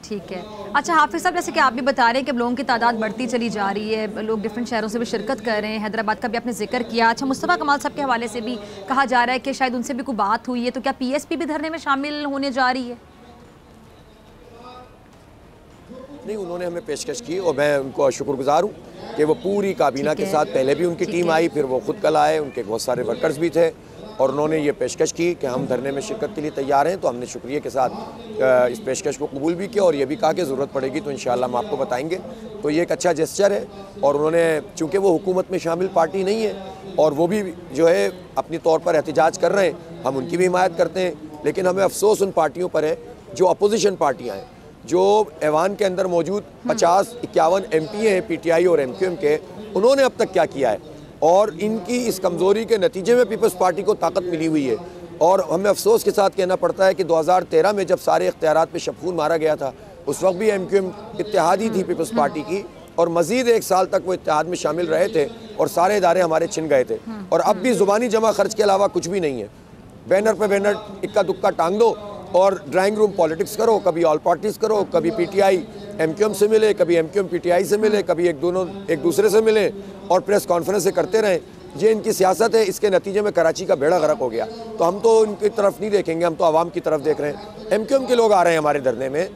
ठीक है। अच्छा हाफिज़ साहब, जैसे कि आप भी बता रहे हैं कि लोगों की तादाद बढ़ती चली जा रही है, लोग डिफरेंट शहरों से भी शिरकत कर रहे हैं, हैदराबाद का भी आपने जिक्र किया। अच्छा, मुस्तफ़ा कमाल साहब के हवाले से भी कहा जा रहा है कि शायद उनसे भी कोई बात हुई है, तो क्या PSP भी धरने में शामिल होने जा रही है? नहीं, उन्होंने हमें पेशकश की और मैं उनको शुक्रगुजार हूँ कि वो पूरी काबीना के साथ, पहले भी उनकी टीम आई, फिर वो खुद कल आए, उनके बहुत सारे वर्कर्स भी थे और उन्होंने ये पेशकश की कि हम धरने में शिरकत के लिए तैयार हैं। तो हमने शुक्रिया के साथ इस पेशकश को कबूल भी किया और ये भी कहा कि ज़रूरत पड़ेगी तो इंशाअल्लाह हम आपको बताएंगे। तो ये एक अच्छा जेस्चर है और उन्होंने, चूँकि वो हुकूमत में शामिल पार्टी नहीं है और वो भी जो है अपनी तौर पर एहतजाज कर रहे हैं, हम उनकी भी हिमायत करते हैं। लेकिन हमें अफसोस उन पार्टियों पर है जो अपोजिशन पार्टियाँ हैं, जो ऐवान के अंदर मौजूद 50-51 MP हैं PTI और MQM के, उन्होंने अब तक क्या किया है और इनकी इस कमज़ोरी के नतीजे में पीपल्स पार्टी को ताकत मिली हुई है। और हमें अफसोस के साथ कहना पड़ता है कि 2013 में जब सारे इख्तियारात पे शबखून मारा गया था, उस वक्त भी MQM इत्तेहादी थी पीपल्स पार्टी की और मज़ीद 1 साल तक वो इत्तेहाद में शामिल रहे थे और सारे इदारे हमारे छिन गए थे। और अब भी ज़ुबानी जमा खर्च के अलावा कुछ भी नहीं है। बैनर पे बैनर इक्का दुक्का टांग दो और ड्राइंग रूम पॉलिटिक्स करो, कभी ऑल पार्टीज करो, कभी PTI MQM से मिले, कभी MQM PTI से मिले, कभी एक दूसरे से मिले और प्रेस कॉन्फ्रेंस से करते रहें। ये इनकी सियासत है, इसके नतीजे में कराची का बेड़ा गर्क हो गया। तो हम तो इनकी तरफ नहीं देखेंगे, हम तो आवाम की तरफ देख रहे हैं। MQM के लोग आ रहे हैं हमारे धरने में,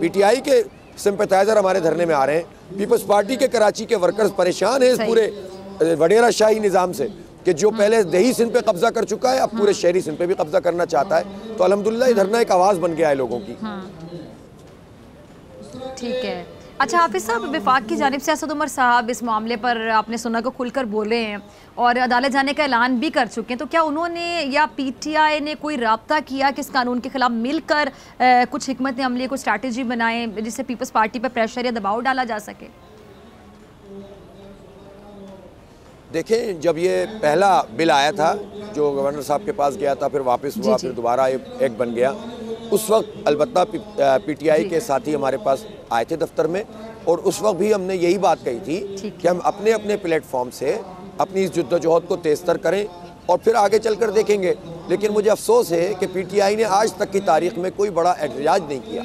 PTI के सिंपैथाइजर हमारे धरने में आ रहे हैं, पीपल्स पार्टी के कराची के वर्कर्स परेशान हैं इस पूरे वडेरा शाही निज़ाम से कि जो पहले दही सिंध पे कब्जा कर चुका है, अब पूरे शहरी सिंध पे भी कब्जा करना चाहता है। तो अल्हम्दुलिल्लाह ये धरना एक आवाज़ बन गया है लोगों की। ठीक है। अच्छा हाफिज़ साहब, विफाक की जानिब से असद उमर साहब इस मामले पर आपने सुना को खुलकर बोले हैं और अदालत जाने का ऐलान भी कर चुके हैं, तो क्या उन्होंने या PTI ने कोई राब्ता किया कि इस कानून के खिलाफ मिलकर कुछ हिकमत अमली, कोई स्ट्रैटेजी बनाए जिससे पीपल्स पार्टी पर प्रेशर या दबाव डाला जा सके? देखें, जब ये पहला बिल आया था जो गवर्नर साहब के पास गया था, फिर वापस हुआ, फिर दोबारा एक बन गया, उस वक्त अलबत्ता PTI के साथी हमारे पास आए थे दफ्तर में, और उस वक्त भी हमने यही बात कही थी कि हम अपने अपने प्लेटफॉर्म से अपनी इस जद्दोजहद को तेज़तर करें और फिर आगे चलकर देखेंगे। लेकिन मुझे अफसोस है कि PTI ने आज तक की तारीख में कोई बड़ा एहतजाज नहीं किया,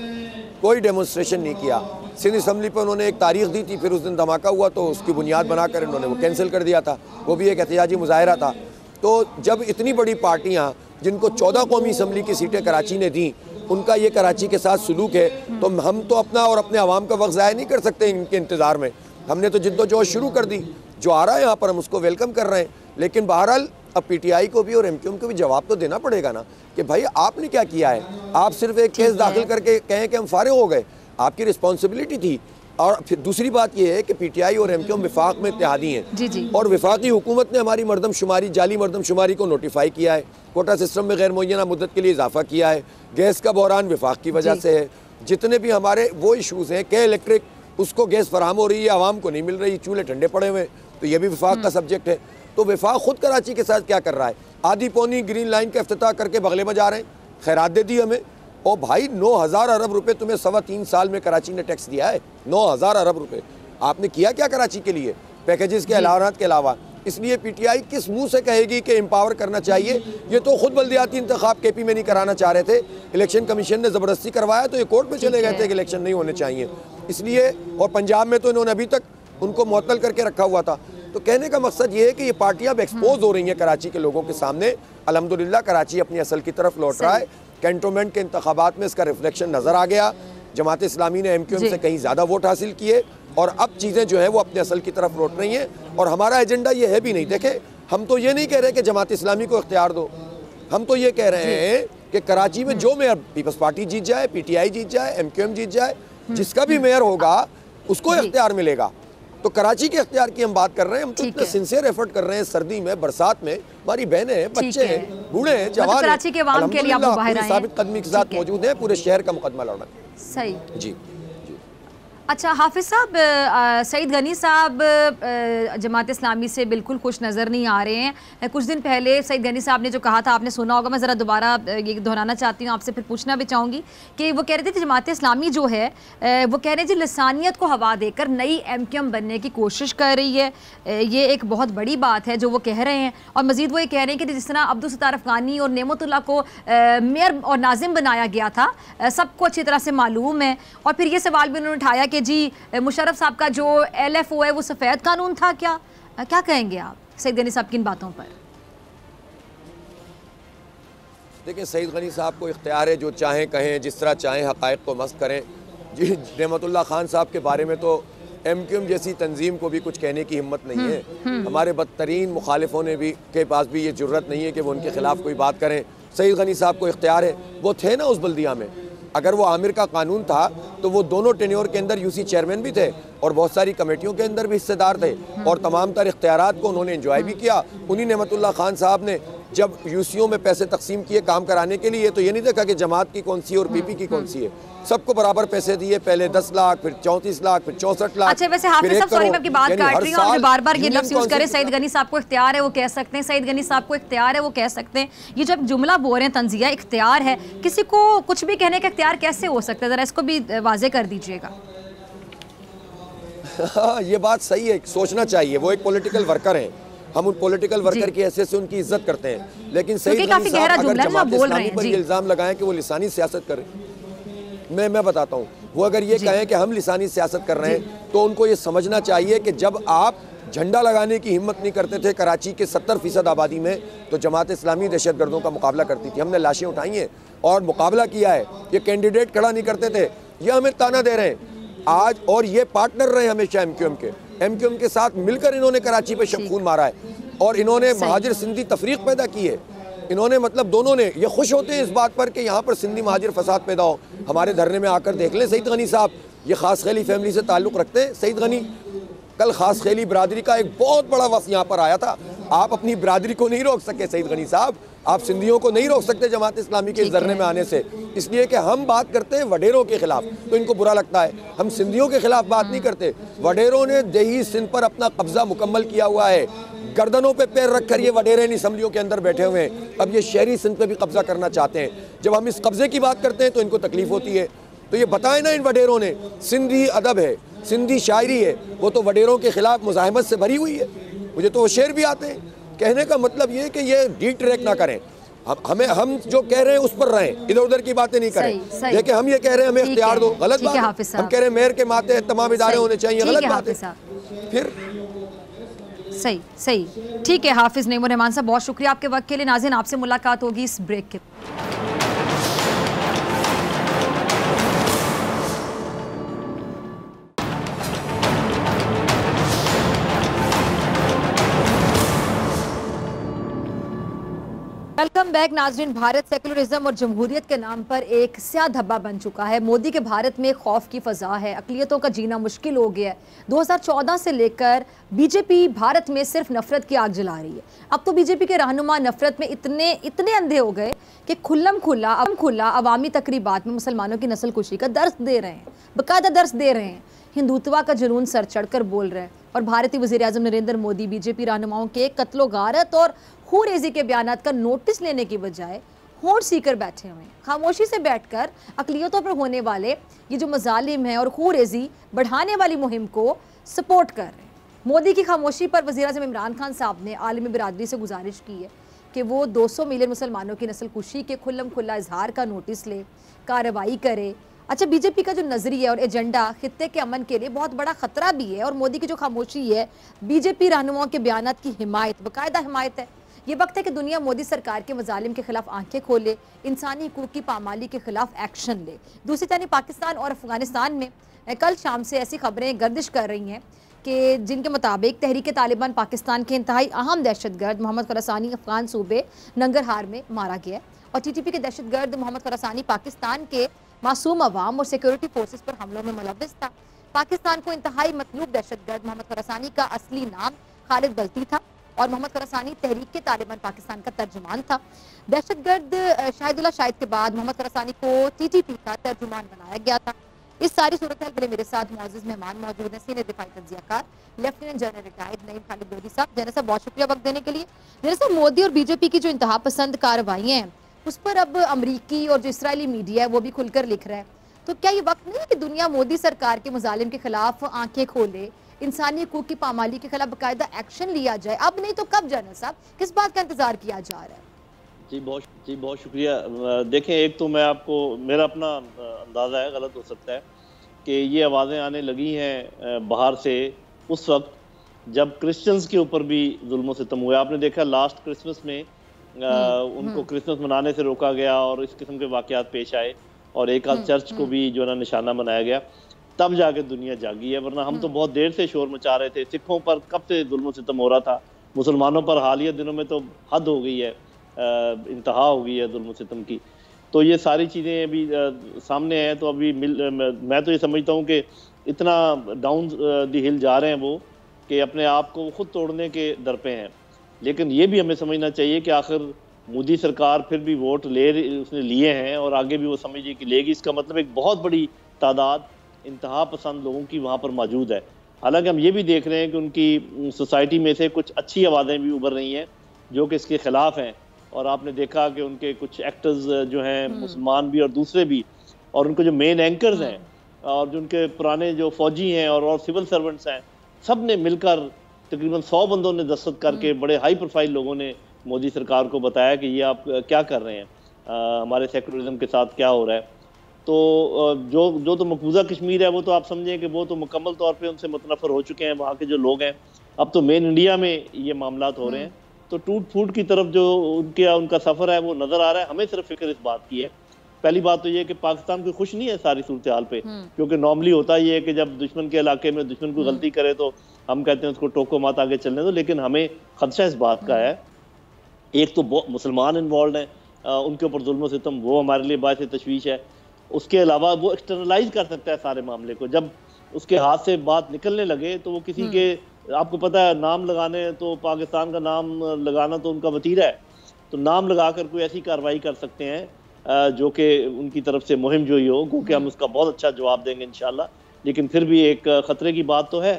कोई डेमोन्स्ट्रेशन नहीं किया। सिंध असम्बली पर उन्होंने एक तारीख दी थी, फिर उस दिन धमाका हुआ तो उसकी बुनियाद बनाकर इन्होंने वो कैंसिल कर दिया था, वो भी एक एहतजाजी मुजाहरा था। तो जब इतनी बड़ी पार्टियाँ जिनको 14 कौमी असम्बली की सीटें कराची ने दी, उनका ये कराची के साथ सलूक है, तो हम तो अपना और अपने आवाम का वक्त ज़ाया नहीं कर सकते इनके इंतज़ार में। हमने तो जिद्दोजहद शुरू कर दी, जो आ रहा है यहाँ पर हम उसको वेलकम कर रहे हैं। लेकिन बहरहाल अब PTI को भी और MQM को भी जवाब तो देना पड़ेगा ना कि भाई आपने क्या किया है। आप सिर्फ एक केस दाखिल करके कहें कि हम फारिग हो गए, आपकी रिस्पॉन्सिबिलिटी थी। और फिर दूसरी बात यह है कि PTI और MQM विफाक में इत्तेहादी हैं, और विफाकी हुकूमत ने हमारी मरदमशुमारी, जाली मरदमशुमारी को नोटिफाई किया है, कोटा सिस्टम में गैर मुअय्यना मुद्दत के लिए इजाफा किया है, गैस का बहरान विफाक की वजह से है, जितने भी हमारे वो इशूज़ हैं कि इलेक्ट्रिक उसको गैस फराहम हो रही है, आवाम को नहीं मिल रही, चूल्हे ठंडे पड़े हुए, तो ये भी विफाक का सब्जेक्ट है। तो विफाक खुद कराची के साथ क्या कर रहा है, आधी पौनी ग्रीन लाइन का इफ्तिताह करके बगले में जा रहे हैं, खैरात दे दी हमें। और भाई 9,000 अरब रुपए तुम्हें 3.25 साल में कराची ने टैक्स दिया है, 9,000 अरब रुपए। आपने किया क्या कराची के लिए, पैकेजेस के अलावात के अलावा? इसलिए PTI किस मुंह से कहेगी कि एम्पावर करना चाहिए? ये तो खुद बल्दियाती इंतखाब KP में नहीं कराना चाह रहे थे, इलेक्शन कमीशन ने ज़बरदस्ती करवाया तो ये कोर्ट में चले गए थे कि इलेक्शन नहीं होने चाहिए इसलिए। और पंजाब में तो इन्होंने अभी तक उनको मुअत्तल करके रखा हुआ था। तो कहने का मकसद ये है कि ये पार्टियां अब एक्सपोज हो रही हैं कराची के लोगों के सामने। अल्हम्दुलिल्लाह कराची अपनी असल की तरफ लौट रहा है। कैंटोनमेंट के इंतखाबात में इसका रिफ्लेक्शन नज़र आ गया। जमात इस्लामी ने MQM से कहीं ज़्यादा वोट हासिल किए और अब चीज़ें जो है वो अपने असल की तरफ लौट रही हैं। और हमारा एजेंडा ये है भी नहीं, देखे हम तो ये नहीं कह रहे कि जमात इस्लामी को इख्तियार दो, हम तो ये कह रहे हैं कि कराची में जो मेयर पीपल्स पार्टी जीत जाए, PTI जीत जाए, MQM जीत जाए, जिसका भी मेयर होगा उसको इख्तियार मिलेगा। तो कराची के इख्तियार की हम बात कर रहे हैं। हम तो इतना सिंसियर एफर्ट कर रहे हैं, सर्दी में, बरसात में, हमारी बहनें हैं, बच्चे हैं, बूढ़े हैं, जवान कराची के अवाम के लिए आप बाहर आए हैं, साबित कदमी के साथ मौजूद हैं, पूरे शहर का मुकदमा लड़ना। सही जी। अच्छा हाफिज साहब, सईद गनी साहब जमात इस्लामी से बिल्कुल खुश नज़र नहीं आ रहे हैं। कुछ दिन पहले सईद गनी साहब ने जो कहा था आपने सुना होगा, मैं ज़रा दोबारा ये दोहराना चाहती हूँ, आपसे फिर पूछना भी चाहूँगी कि वो कह रहे थे कि जमात इस्लामी जो है वो कह रहे हैं जी लिसानियत को हवा देकर नई MQM बनने की कोशिश कर रही है। ये एक बहुत बड़ी बात है जो वो कह रहे हैं। और मज़ीद वो ये कह रहे हैं कि जिस तरह अब्दुल सत्तार अफगानी और नेमतुल्लाह को मेयर और नाजिम बनाया गया था, सबको अच्छी तरह से मालूम है। और फिर ये सवाल भी उन्होंने उठाया कि जी मुशर्रफ साहब का जो LFO है वो सफ़ेद कानून था क्या? क्या कहेंगे आप सईद गनी साहब की इन बातों पर? देखिए सईद गनी साहब को इख्तियार है, जो चाहें कहें, जिस तरह चाहें हक़ाइक़ को मस्त करें। जी नेमतुल्लाह खान साहब के बारे में तो MQM जैसी तंजीम को भी कुछ कहने की हिम्मत नहीं है। हमारे बदतरीन मुखालिफों ने भी के पास भी ये जुर्रत नहीं है कि वो उनके खिलाफ कोई बात करें। सईद गनी साहब को इख्तियार है, वो थे ना उस बल्दिया में। अगर वो आमिर का कानून था तो वो दोनों टेन्योर के अंदर UC चेयरमैन भी थे और बहुत सारी कमेटियों के अंदर भी हिस्सेदार थे और तमाम तर इख्तियारात को उन्होंने एंजॉय भी किया। उन्हीं नेमतुल्लाह खान साहब ने जब UCO में पैसे तकसीम किए काम कराने के लिए, तो ये नहीं देखा कि जमात की कौन सी और PP की कौन सी है, सबको बराबर पैसे दिए। पहले 10 लाख, फिर 34 लाख, फिर 64 लाख। अच्छा वैसे हाफिज साहब, सॉरी मैं आपकी बात काट रही हूँ, और बार-बार ये लफ्ज़ यूज़ करें, सईद गनी साहब को इख्तियार है वो कह सकते हैं, सईद गनी साहब को इख्तियार है वो कह सकते हैं। ये जब जुमला बोल रहे हैं तंजिया इख्तियार है, किसी को कुछ भी कहने का इख्तियार कैसे हो सकता है? ज़रा इसको भी वाज़े कर दीजिएगा। ये बात सही है, सोचना चाहिए। वो एक पॉलिटिकल वर्कर हैं, हम उन पॉलिटिकल वर्कर की हैसियत से उनकी इज्जत करते हैं। लेकिन सईद गनी साहब अगर जमात इस्लामी पर ये इल्ज़ाम लगाएं कि वो लिसानी सियासत कर रहे हैं, मैं बताता हूँ, वो अगर ये कहें कि हम लिसानी सियासत कर रहे हैं, तो उनको ये समझना चाहिए कि जब आप झंडा लगाने की हिम्मत नहीं करते थे कराची के 70% आबादी में, तो जमात इस्लामी दहशतगर्दों का मुकाबला करती थी। हमने लाशें उठाई हैं और मुकाबला किया है। ये कैंडिडेट खड़ा नहीं करते थे, ये हमें ताना दे रहे हैं आज, और ये पार्टनर रहे हमेशा MQM के साथ मिलकर इन्होंने कराची पे शब-खून मारा है और इन्होंने महाजिर सिंधी तफरीक पैदा की है। इन्होंने मतलब दोनों ने ये खुश होते हैं इस बात पर कि यहाँ पर सिंधी महाजिर फसाद पैदा हो। हमारे धरने में आकर देख लें, सईद गनी साहब ये खास खैली फैमिली से ताल्लुक़ रखते हैं। सईद गनी कल खास खैली बरादरी का एक बहुत बड़ा वफ़द यहाँ पर आया था। आप अपनी बरादरी को नहीं रोक सके सईद गनी साहब, आप सिंधियों को नहीं रोक सकते जमात इस्लामी के इस धरने में आने से, इसलिए कि हम बात करते हैं वडेरों के खिलाफ, तो इनको बुरा लगता है। हम सिंधियों के खिलाफ बात नहीं करते। वडेरों ने दही सिंध पर अपना कब्जा मुकम्मल किया हुआ है। गर्दनों पे पैर रखकर ये वडेरे इन असम्बलियों के अंदर बैठे हुए हैं। अब ये शहरी सिंध पे भी कब्जा करना चाहते हैं। जब हम इस कब्जे की बात करते हैं तो इनको तकलीफ होती है। तो ये बताएं ना इन वडेरों ने, सिंधी अदब है, सिंधी शायरी है, वो तो वडेरों के खिलाफ मुजाहिमत से भरी हुई है। मुझे तो वो शेर भी आते हैं। कहने का मतलब ये कि ये डिट्रैक्ट ना करें, हम जो कह रहे हैं उस पर रहें, इधर उधर की बातें नहीं करें। देखिए हम ये कह रहे हैं हमें इख्तियार दो, गलत बात है। हम कह रहे हैं मेयर के माते तमाम इदारे होने चाहिए, गलत बात है। फिर सही ठीक है। हाफिज नईमुर रहमान साहब, बहुत शुक्रिया आपके वक्त के लिए। नाज़रीन, आपसे मुलाकात होगी इस ब्रेक के। वेलकम बैक नाजरीन। भारत सेकुलरिज्म और जमहूरियत के नाम पर एक स्याह धब्बा बन चुका है। मोदी के भारत में खौफ की फजा है, अकलियतों का जीना मुश्किल हो गया है। 2014 से लेकर बीजेपी भारत में सिर्फ नफरत की आग जला रही है। अब तो बीजेपी के रहनुमा नफरत में इतने अंधे हो गए कि खुल्लम खुल्ला अवामी तकरीबात में मुसलमानों की नस्ल कुशी का दर्स दे रहे हैं, बाकायदा दर्स दे रहे हैं। हिंदुत्वा का जुनून सर चढ़कर बोल रहे हैं। और भारतीय वज़ीर आज़म नरेंद्र मोदी बीजेपी रहनुमाओं के कत्लो गारत और खूरेजी के बयानात का नोटिस लेने की बजाय होड़ सीकर बैठे हुए हैं। खामोशी से बैठकर अकलियतों पर होने वाले ये जो मजालिम है और खूरेजी बढ़ाने वाली मुहिम को सपोर्ट कर रहे हैं। मोदी की खामोशी पर वज़ीर आज़म इमरान खान साहब ने आलमी बिरादरी से गुजारिश की है कि वो 200 मिलियन मुसलमानों की नस्ल कुशी के खुल्लम खुल्ला इजहार का नोटिस ले, कार्रवाई करे। अच्छा, बीजेपी का जो नजरिया और एजेंडा खित्ते के अमन के लिए बहुत बड़ा खतरा भी है। और मोदी की जो खामोशी है, बीजेपी रहनुमाओं के बयानात की हिमायत, बाकायदा हिमायत है। ये वक्त है कि दुनिया मोदी सरकार के मजालिम के खिलाफ आंखें खोले, इंसानी हुकूक की पामाली के खिलाफ एक्शन ले। दूसरी तरफ पाकिस्तान और अफगानिस्तान में कल शाम से ऐसी खबरें गर्दिश कर रही हैं कि जिनके मुताबिक तहरीक तालिबान पाकिस्तान के इंतहाई अहम दहशतगर्द मोहम्मद खुरासानी अफगान सूबे नंगरहार में मारा गया और TTP के दहशतगर्द मोहम्मद खुरासानी पाकिस्तान के मासूम अवाम और सिक्योरिटी फोर्सेस पर हमलों में मुलव्विस था। पाकिस्तान को इंतहाई मतलूब दहशतगर्द मोहम्मद खुरासानी का असली नाम खालिद बल्ती था और मोहम्मद खुरासानी तहरीक के तालिबान पाकिस्तान का तर्जुमान था। दहशतगर्द शाहिदुल्लाह शाहिद के बाद मोहम्मद खुरासानी को TTP का तर्जुमान बनाया गया था। इस सारी सूरत हाल के मेरे साथ मुअज़्ज़िज़ मेहमान मौजूद हैं, सीनियर दिफाई तज्ज़ियाकार lieutenant general retired Naeem Khalid Lodhi साहब। जनरल साहब, बहुत शुक्रिया वक्त देने के लिए। जनरल साहब, मोदी और बीजेपी की जो इंतहा पसंद कार्रवाइयाँ हैं उस पर अब अमरीकी और जो इसराइली मीडिया है वो भी खुलकर लिख रहा है। तो क्या ये वक्त नहीं है कि दुनिया मोदी सरकार के मुजालिम के खिलाफ आंखें खोले, इंसानी हुकूक की पामाली के खिलाफ बाकायदा एक्शन लिया जाए? अब नहीं तो कब जनरल साहब, किस बात का इंतजार किया जा रहा है? जी बहुत शुक्रिया। देखें, एक तो मैं आपको मेरा अपना अंदाज़ा है, गलत हो सकता है, कि ये आवाज़ें आने लगी हैं बाहर से उस वक्त जब क्रिश्चियंस के ऊपर भी जुल्म सितम हुआ। आपने देखा लास्ट क्रिसमस में उनको क्रिसमस मनाने से रोका गया और इस किस्म के वाक़यात पेश आए और एक आध चर्च को भी जो है ना निशाना बनाया गया। तब जाके दुनिया जागी है, वरना हम तो बहुत देर से शोर मचा रहे थे। सिखों पर कब से जुल्म सितम हो रहा था, मुसलमानों पर हालिया दिनों में तो हद हो गई है, इंतहा हो गई है जुल्म सितम की। तो ये सारी चीज़ें अभी सामने हैं। तो अभी मैं तो ये समझता हूँ कि इतना डाउन द हिल जा रहे हैं वो कि अपने आप को खुद तोड़ने के दर पे हैं। लेकिन ये भी हमें समझना चाहिए कि आखिर मोदी सरकार फिर भी वोट उसने लिए हैं और आगे भी वो समझिए कि लेगी। इसका मतलब एक बहुत बड़ी तादाद इंतहा पसंद लोगों की वहाँ पर मौजूद है। हालांकि हम ये भी देख रहे हैं कि उनकी सोसाइटी में से कुछ अच्छी आवाज़ें भी उभर रही हैं जो कि इसके ख़िलाफ़ हैं। और आपने देखा कि उनके कुछ एक्टर्स जो हैं मुसलमान भी और दूसरे भी, और उनके जो मेन एंकर्स हैं और जो उनके पुराने जो फौजी हैं और सिविल सर्वेंट्स हैं, सब ने मिलकर तकरीबन 100 बंदों ने दस्तखत करके बड़े हाई प्रोफाइल लोगों ने मोदी सरकार को बताया कि ये आप क्या कर रहे हैं, हमारे सेकुलरिज्म के साथ क्या हो रहा है। तो जो तो मकबूजा कश्मीर है वो तो आप समझें कि वो तो मुकम्मल तौर पे उनसे मुतनफ़र हो चुके हैं वहाँ के जो लोग हैं। अब तो मेन इंडिया में ये मामलात हो रहे हैं। तो टूट फूट की तरफ जो उनका सफ़र है वो नज़र आ रहा है। हमें सिर्फ फिक्र इस बात की है, पहली बात तो ये कि पाकिस्तान कोई खुश नहीं है सारी सूरत हाल पे, क्योंकि नॉर्मली होता ये है कि जब दुश्मन के इलाके में दुश्मन कोई गलती करे तो हम कहते हैं उसको टोको मत आगे चलने दो। लेकिन हमें खदशा इस बात का है, एक तो मुसलमान इन्वॉल्व हैं, उनके ऊपर जुल्म सितम, वो हमारे लिए बायस तशवीश है। उसके अलावा वो एक्सटर्नलाइज कर सकता है सारे मामले को। जब उसके हाथ से बात निकलने लगे तो वो किसी के, आपको पता है नाम लगाने, तो पाकिस्तान का नाम लगाना तो उनका वतीरा है, तो नाम लगाकर कोई ऐसी कार्रवाई कर सकते हैं जो कि उनकी तरफ से मुहिम जो ही हो, क्योंकि हम उसका बहुत अच्छा जवाब देंगे इंशाल्लाह। लेकिन फिर भी एक ख़तरे की बात तो है।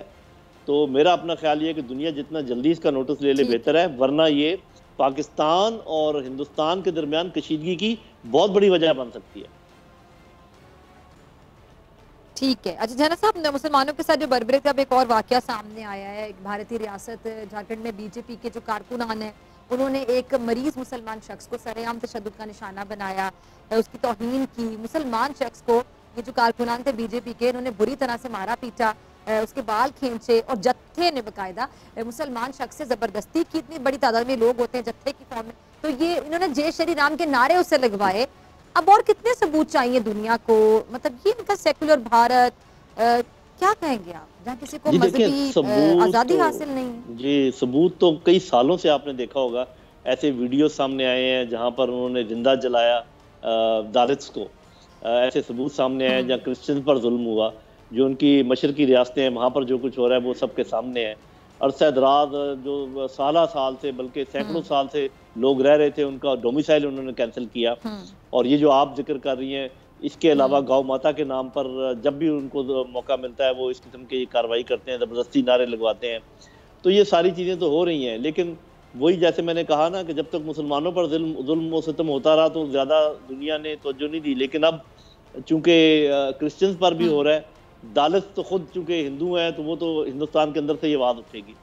तो मेरा अपना ख्याल ये है कि दुनिया जितना जल्दी इसका नोटिस ले ले बेहतर है, वरना ये पाकिस्तान और हिंदुस्तान के दरमियान कशीदगी की बहुत बड़ी वजह बन सकती है। ठीक है। अच्छा जनाब साहब, मुसलमानों के साथ जो बर्बरी का एक और वाकया सामने आया है। एक भारतीय रियासत झारखंड में बीजेपी के जो कारकुनान हैं, उन्होंने एक मरीज मुसलमान शख्स को सरेआम तशद्दुद का निशाना बनाया, उसकी तौहीन की। मुसलमान शख्स को ये जो कारकुनान थे बीजेपी के, इन्होंने बुरी तरह से मारा पीटा, उसके बाल खींचे और जत्थे ने बाकायदा मुसलमान शख्स से जबरदस्ती की। इतनी बड़ी तादाद में लोग होते हैं जत्थे की फॉर्म में, तो ये इन्होंने जय श्री राम के नारे उससे लगवाए। अब और कितने सबूत चाहिए दुनिया को? मतलब ये इनका सेकुलर भारत, क्या कहेंगे आप, जहाँ किसी को मजहबी आजादी हासिल नहीं है? जी, सबूत तो कई सालों से आपने देखा होगा, ऐसे वीडियो सामने आए हैं जहाँ पर उन्होंने जिंदा जलाया दालित्स को। ऐसे सबूत सामने आए जहाँ क्रिश्चियन पर जुल्म हुआ। जो उनकी मशरकी रियासतें हैं वहाँ पर जो कुछ हो रहा है वो सबके सामने है। अरसा दराज जो साल से बल्कि सैकड़ों साल से लोग रह रहे थे, उनका डोमिसाइल उन्होंने कैंसिल किया। और ये जो आप जिक्र कर रही हैं, इसके अलावा गौ माता के नाम पर जब भी उनको मौका मिलता है वो इस किस्म की कार्रवाई करते हैं, ज़बरदस्ती नारे लगवाते हैं। तो ये सारी चीज़ें तो हो रही हैं, लेकिन वही जैसे मैंने कहा ना कि जब तक मुसलमानों पर जुल्म व सितम होता रहा तो ज़्यादा दुनिया ने तवज्जो नहीं दी। लेकिन अब चूँकि क्रिश्चियंस पर भी हो रहा है, दालित तो खुद चूँकि हिंदू हैं तो वो तो हिंदुस्तान के अंदर से ये आवाज़ उठेगी।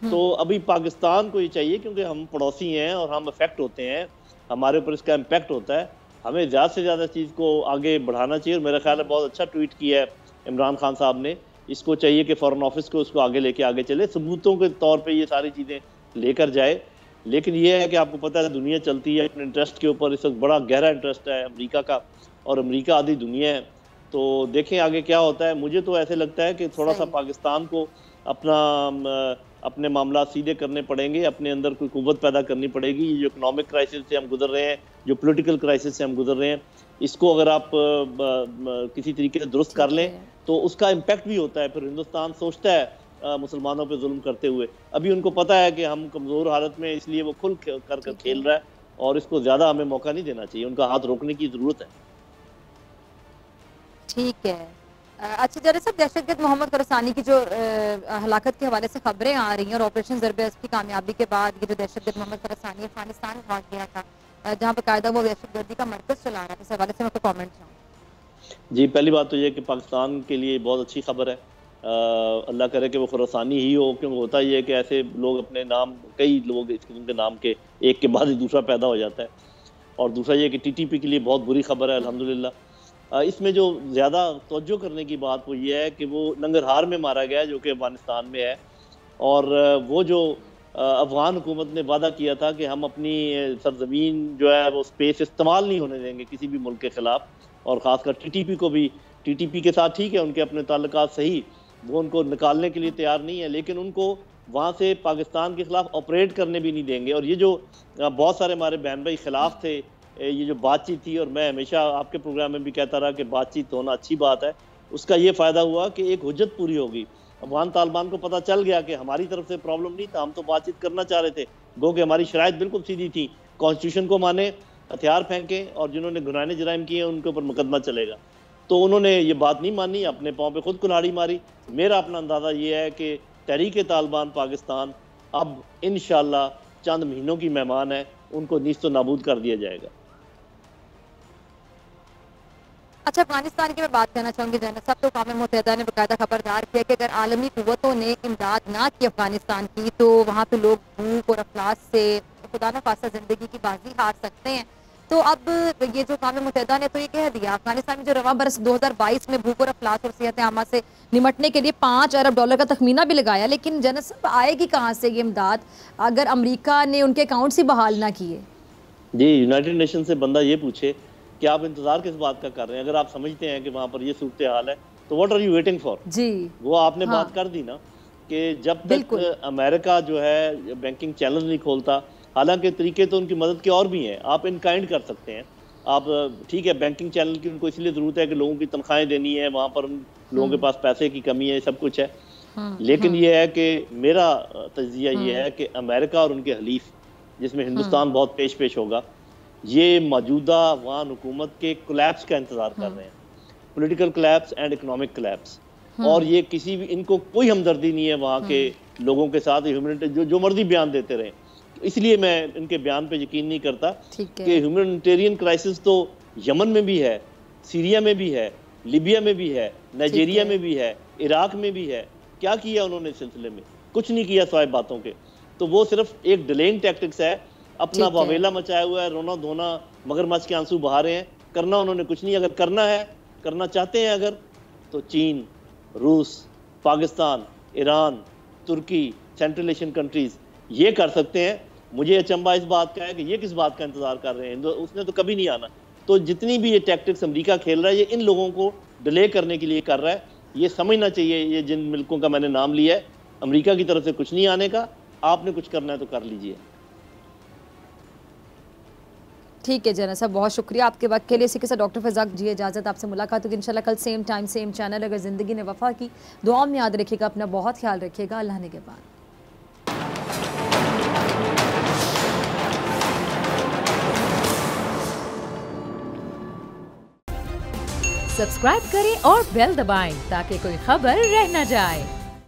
तो अभी पाकिस्तान को ये चाहिए, क्योंकि हम पड़ोसी हैं और हम अफेक्ट होते हैं, हमारे ऊपर इसका इम्पैक्ट होता है, हमें ज़्यादा से ज़्यादा चीज़ को आगे बढ़ाना चाहिए। और मेरा ख्याल है बहुत अच्छा ट्वीट किया है इमरान खान साहब ने। इसको चाहिए कि फ़ॉरेन ऑफिस को उसको आगे चले, सबूतों के तौर पे ये सारी चीज़ें लेकर जाए। लेकिन ये है कि आपको पता है दुनिया चलती है अपने इंटरेस्ट के ऊपर। इस वक्त बड़ा गहरा इंटरेस्ट है अमेरिका का, और अमेरिका आधी दुनिया है। तो देखें आगे क्या होता है। मुझे तो ऐसे लगता है कि थोड़ा सा पाकिस्तान को अपने मामला सीधे करने पड़ेंगे, अपने अंदर कोई कुव्वत पैदा करनी पड़ेगी। ये जो इकोनॉमिक क्राइसिस से हम गुजर रहे हैं, जो पॉलिटिकल क्राइसिस से हम गुजर रहे हैं, इसको अगर आप किसी तरीके से दुरुस्त कर लें तो उसका इम्पैक्ट भी होता है। फिर हिंदुस्तान सोचता है मुसलमानों पे जुल्म करते हुए, अभी उनको पता है कि हम कमज़ोर हालत में, इसलिए वो खुल कर खेल रहा है और इसको ज़्यादा हमें मौका नहीं देना चाहिए, उनका हाथ रोकने की ज़रूरत है। ठीक है। अच्छा जरा सब, दहशतगर्द मोहम्मद खुरासानी की जो हलाकत के हवाले से खबरें आ रही हैं और ऑपरेशन ज़रब-ए-अज़ब की कामयाबी के बाद ये जो दहशतगर्द मोहम्मद खुरासानी अफगानिस्तान भाग गया था, जहाँ बाकायदा वो दहशतगर्दी का मरकज़ चला रहा था, इस हवाले से मैं आपको कमेंट चाहूँ। जी, पहली बात तो ये कि पाकिस्तान के लिए बहुत अच्छी खबर है। अल्लाह करे कि वो खुरासानी ही हो, क्योंकि होता ही है कि ऐसे लोग अपने नाम, कई लोग इस किस्म के नाम के एक के बाद दूसरा पैदा हो जाता है। और दूसरा ये कि TTP के लिए बहुत बुरी खबर है अल्हम्दुलिल्लाह। इसमें जो ज़्यादा तवज्जो करने की बात वो ये है कि वो नंगरहार में मारा गया जो कि अफगानिस्तान में है। और वो जो अफ़गान हुकूमत ने वादा किया था कि हम अपनी सरजमीन जो है वो स्पेस इस्तेमाल नहीं होने देंगे किसी भी मुल्क के ख़िलाफ़, और ख़ासकर TTP को भी। TTP के साथ ठीक है उनके अपने ताल्लुकात सही, वो उनको निकालने के लिए तैयार नहीं है, लेकिन उनको वहाँ से पाकिस्तान के ख़िलाफ़ ऑपरेट करने भी नहीं देंगे। और ये जो बहुत सारे हमारे बहन भाई ख़िलाफ़ थे, ये जो बातचीत थी, और मैं हमेशा आपके प्रोग्राम में भी कहता रहा कि बातचीत होना अच्छी बात है, उसका ये फ़ायदा हुआ कि एक हुज्जत पूरी होगी। अफगान तालिबान को पता चल गया कि हमारी तरफ से प्रॉब्लम नहीं था, हम तो बातचीत करना चाह रहे थे, गो कि हमारी शराइत बिल्कुल सीधी थी, कॉन्स्टिट्यूशन को माने, हथियार फेंकें, और जिन्होंने गुनाह जराइम किए उनके ऊपर मुकदमा चलेगा। तो उन्होंने ये बात नहीं मानी, अपने पाँव पे खुद कुल्हाड़ी मारी। मेरा अपना अंदाज़ा ये है कि तहरीक तालिबान पाकिस्तान अब इंशाअल्लाह चंद महीनों की मेहमान है, उनको नीस्त नाबूद कर दिया जाएगा। अच्छा, अफगानिस्तान की मैं बात करना चाहूँगी। जनाब साहब, तो अक़वाम मुत्तहिदा ने बाकायदा खबरदार किया कि अगर आलमी कुव्वतों ने इमदाद ना की अफगानिस्तान की, तो वहाँ पे लोग भूख और अफलास से खुदा न खास्ता ज़िंदगी की बाजी हार सकते हैं। तो अब ये जो अक़वाम मुत्तहिदा ने तो ये कह दिया, अफगानिस्तान में जो रवा बरस 2022 में भूख और अफलास और सेहत आमा से निमटने के लिए $5 अरब का तखमीना भी लगाया, लेकिन जनाब साहब आएगी कहाँ से ये इमदाद अगर अमरीका ने उनके अकाउंट्स ही बहाल ना किए? जी, यूनाइटेड नेशन से बंदा ये पूछे कि आप इंतजार किस बात का कर रहे हैं। अगर आप समझते हैं कि वहाँ पर ये सूरत हाल है तो what are you waiting for? जी, वो आपने बात कर दी ना कि जब तक अमेरिका जो है बैंकिंग चैनल नहीं खोलता, हालांकि तरीके तो उनकी मदद के और भी हैं, आप इन काइंड कर सकते हैं। आप ठीक है, बैंकिंग चैनल की उनको इसलिए ज़रूरत है कि लोगों की तनख्वाहें देनी है, वहाँ पर उन लोगों के पास पैसे की कमी है, सब कुछ है। लेकिन ये है कि मेरा तज्जिया ये है कि अमेरिका और उनके हलीफ, जिसमें हिंदुस्तान बहुत पेश होगा, ये मौजूदा अफगान हुकूमत के कोलैप्स का इंतज़ार कर रहे हैं, political collapse and economic collapse. और ये किसी भी, इनको कोई हमदर्दी नहीं है वहाँ के लोगों के साथ, ह्यूमैनिटेरियन जो मर्जी बयान देते रहे। इसलिए मैं इनके बयान पे यकीन नहीं करता कि ह्यूमैनिटेरियन क्राइसिस तो यमन में भी है, सीरिया में भी है, लीबिया में भी है, नाइजीरिया में भी है, इराक में भी है। क्या किया उन्होंने इस सिलसिले में? कुछ नहीं किया सिवाय बातों के। तो वो सिर्फ एक डिलेइंग टैक्टिक्स है, अपना वावेला मचाया हुआ है, रोना धोना, मगरमच्छ के आंसू बहा रहे हैं। करना उन्होंने कुछ नहीं। अगर करना है, करना चाहते हैं अगर, तो चीन, रूस, पाकिस्तान, ईरान, तुर्की, सेंट्रल एशियन कंट्रीज ये कर सकते हैं। मुझे अचंभा इस बात का है कि ये किस बात का इंतजार कर रहे हैं, उसने तो कभी नहीं आना। तो जितनी भी ये टैक्टिक्स अमेरिका खेल रहा है, ये इन लोगों को डिले करने के लिए कर रहा है। ये समझना चाहिए, ये जिन मुल्कों का मैंने नाम लिया है, अमेरिका की तरफ से कुछ नहीं आने का। आपने कुछ करना है तो कर लीजिए। ठीक है जना साहब, बहुत शुक्रिया आपके वक्त के लिए। इसी के साथ डॉक्टर फिजाक जी इजाज़त, आपसे मुलाकात होगी इंशाल्लाह कल सेम टाइम सेम चैनल। अगर ज़िंदगी ने वफा की, दुआ में याद रखिएगा, अपना बहुत ख्याल रखिएगा। अल्लाह ने के बाद सब्सक्राइब करें और बेल दबाएं ताकि कोई खबर रह न जाए।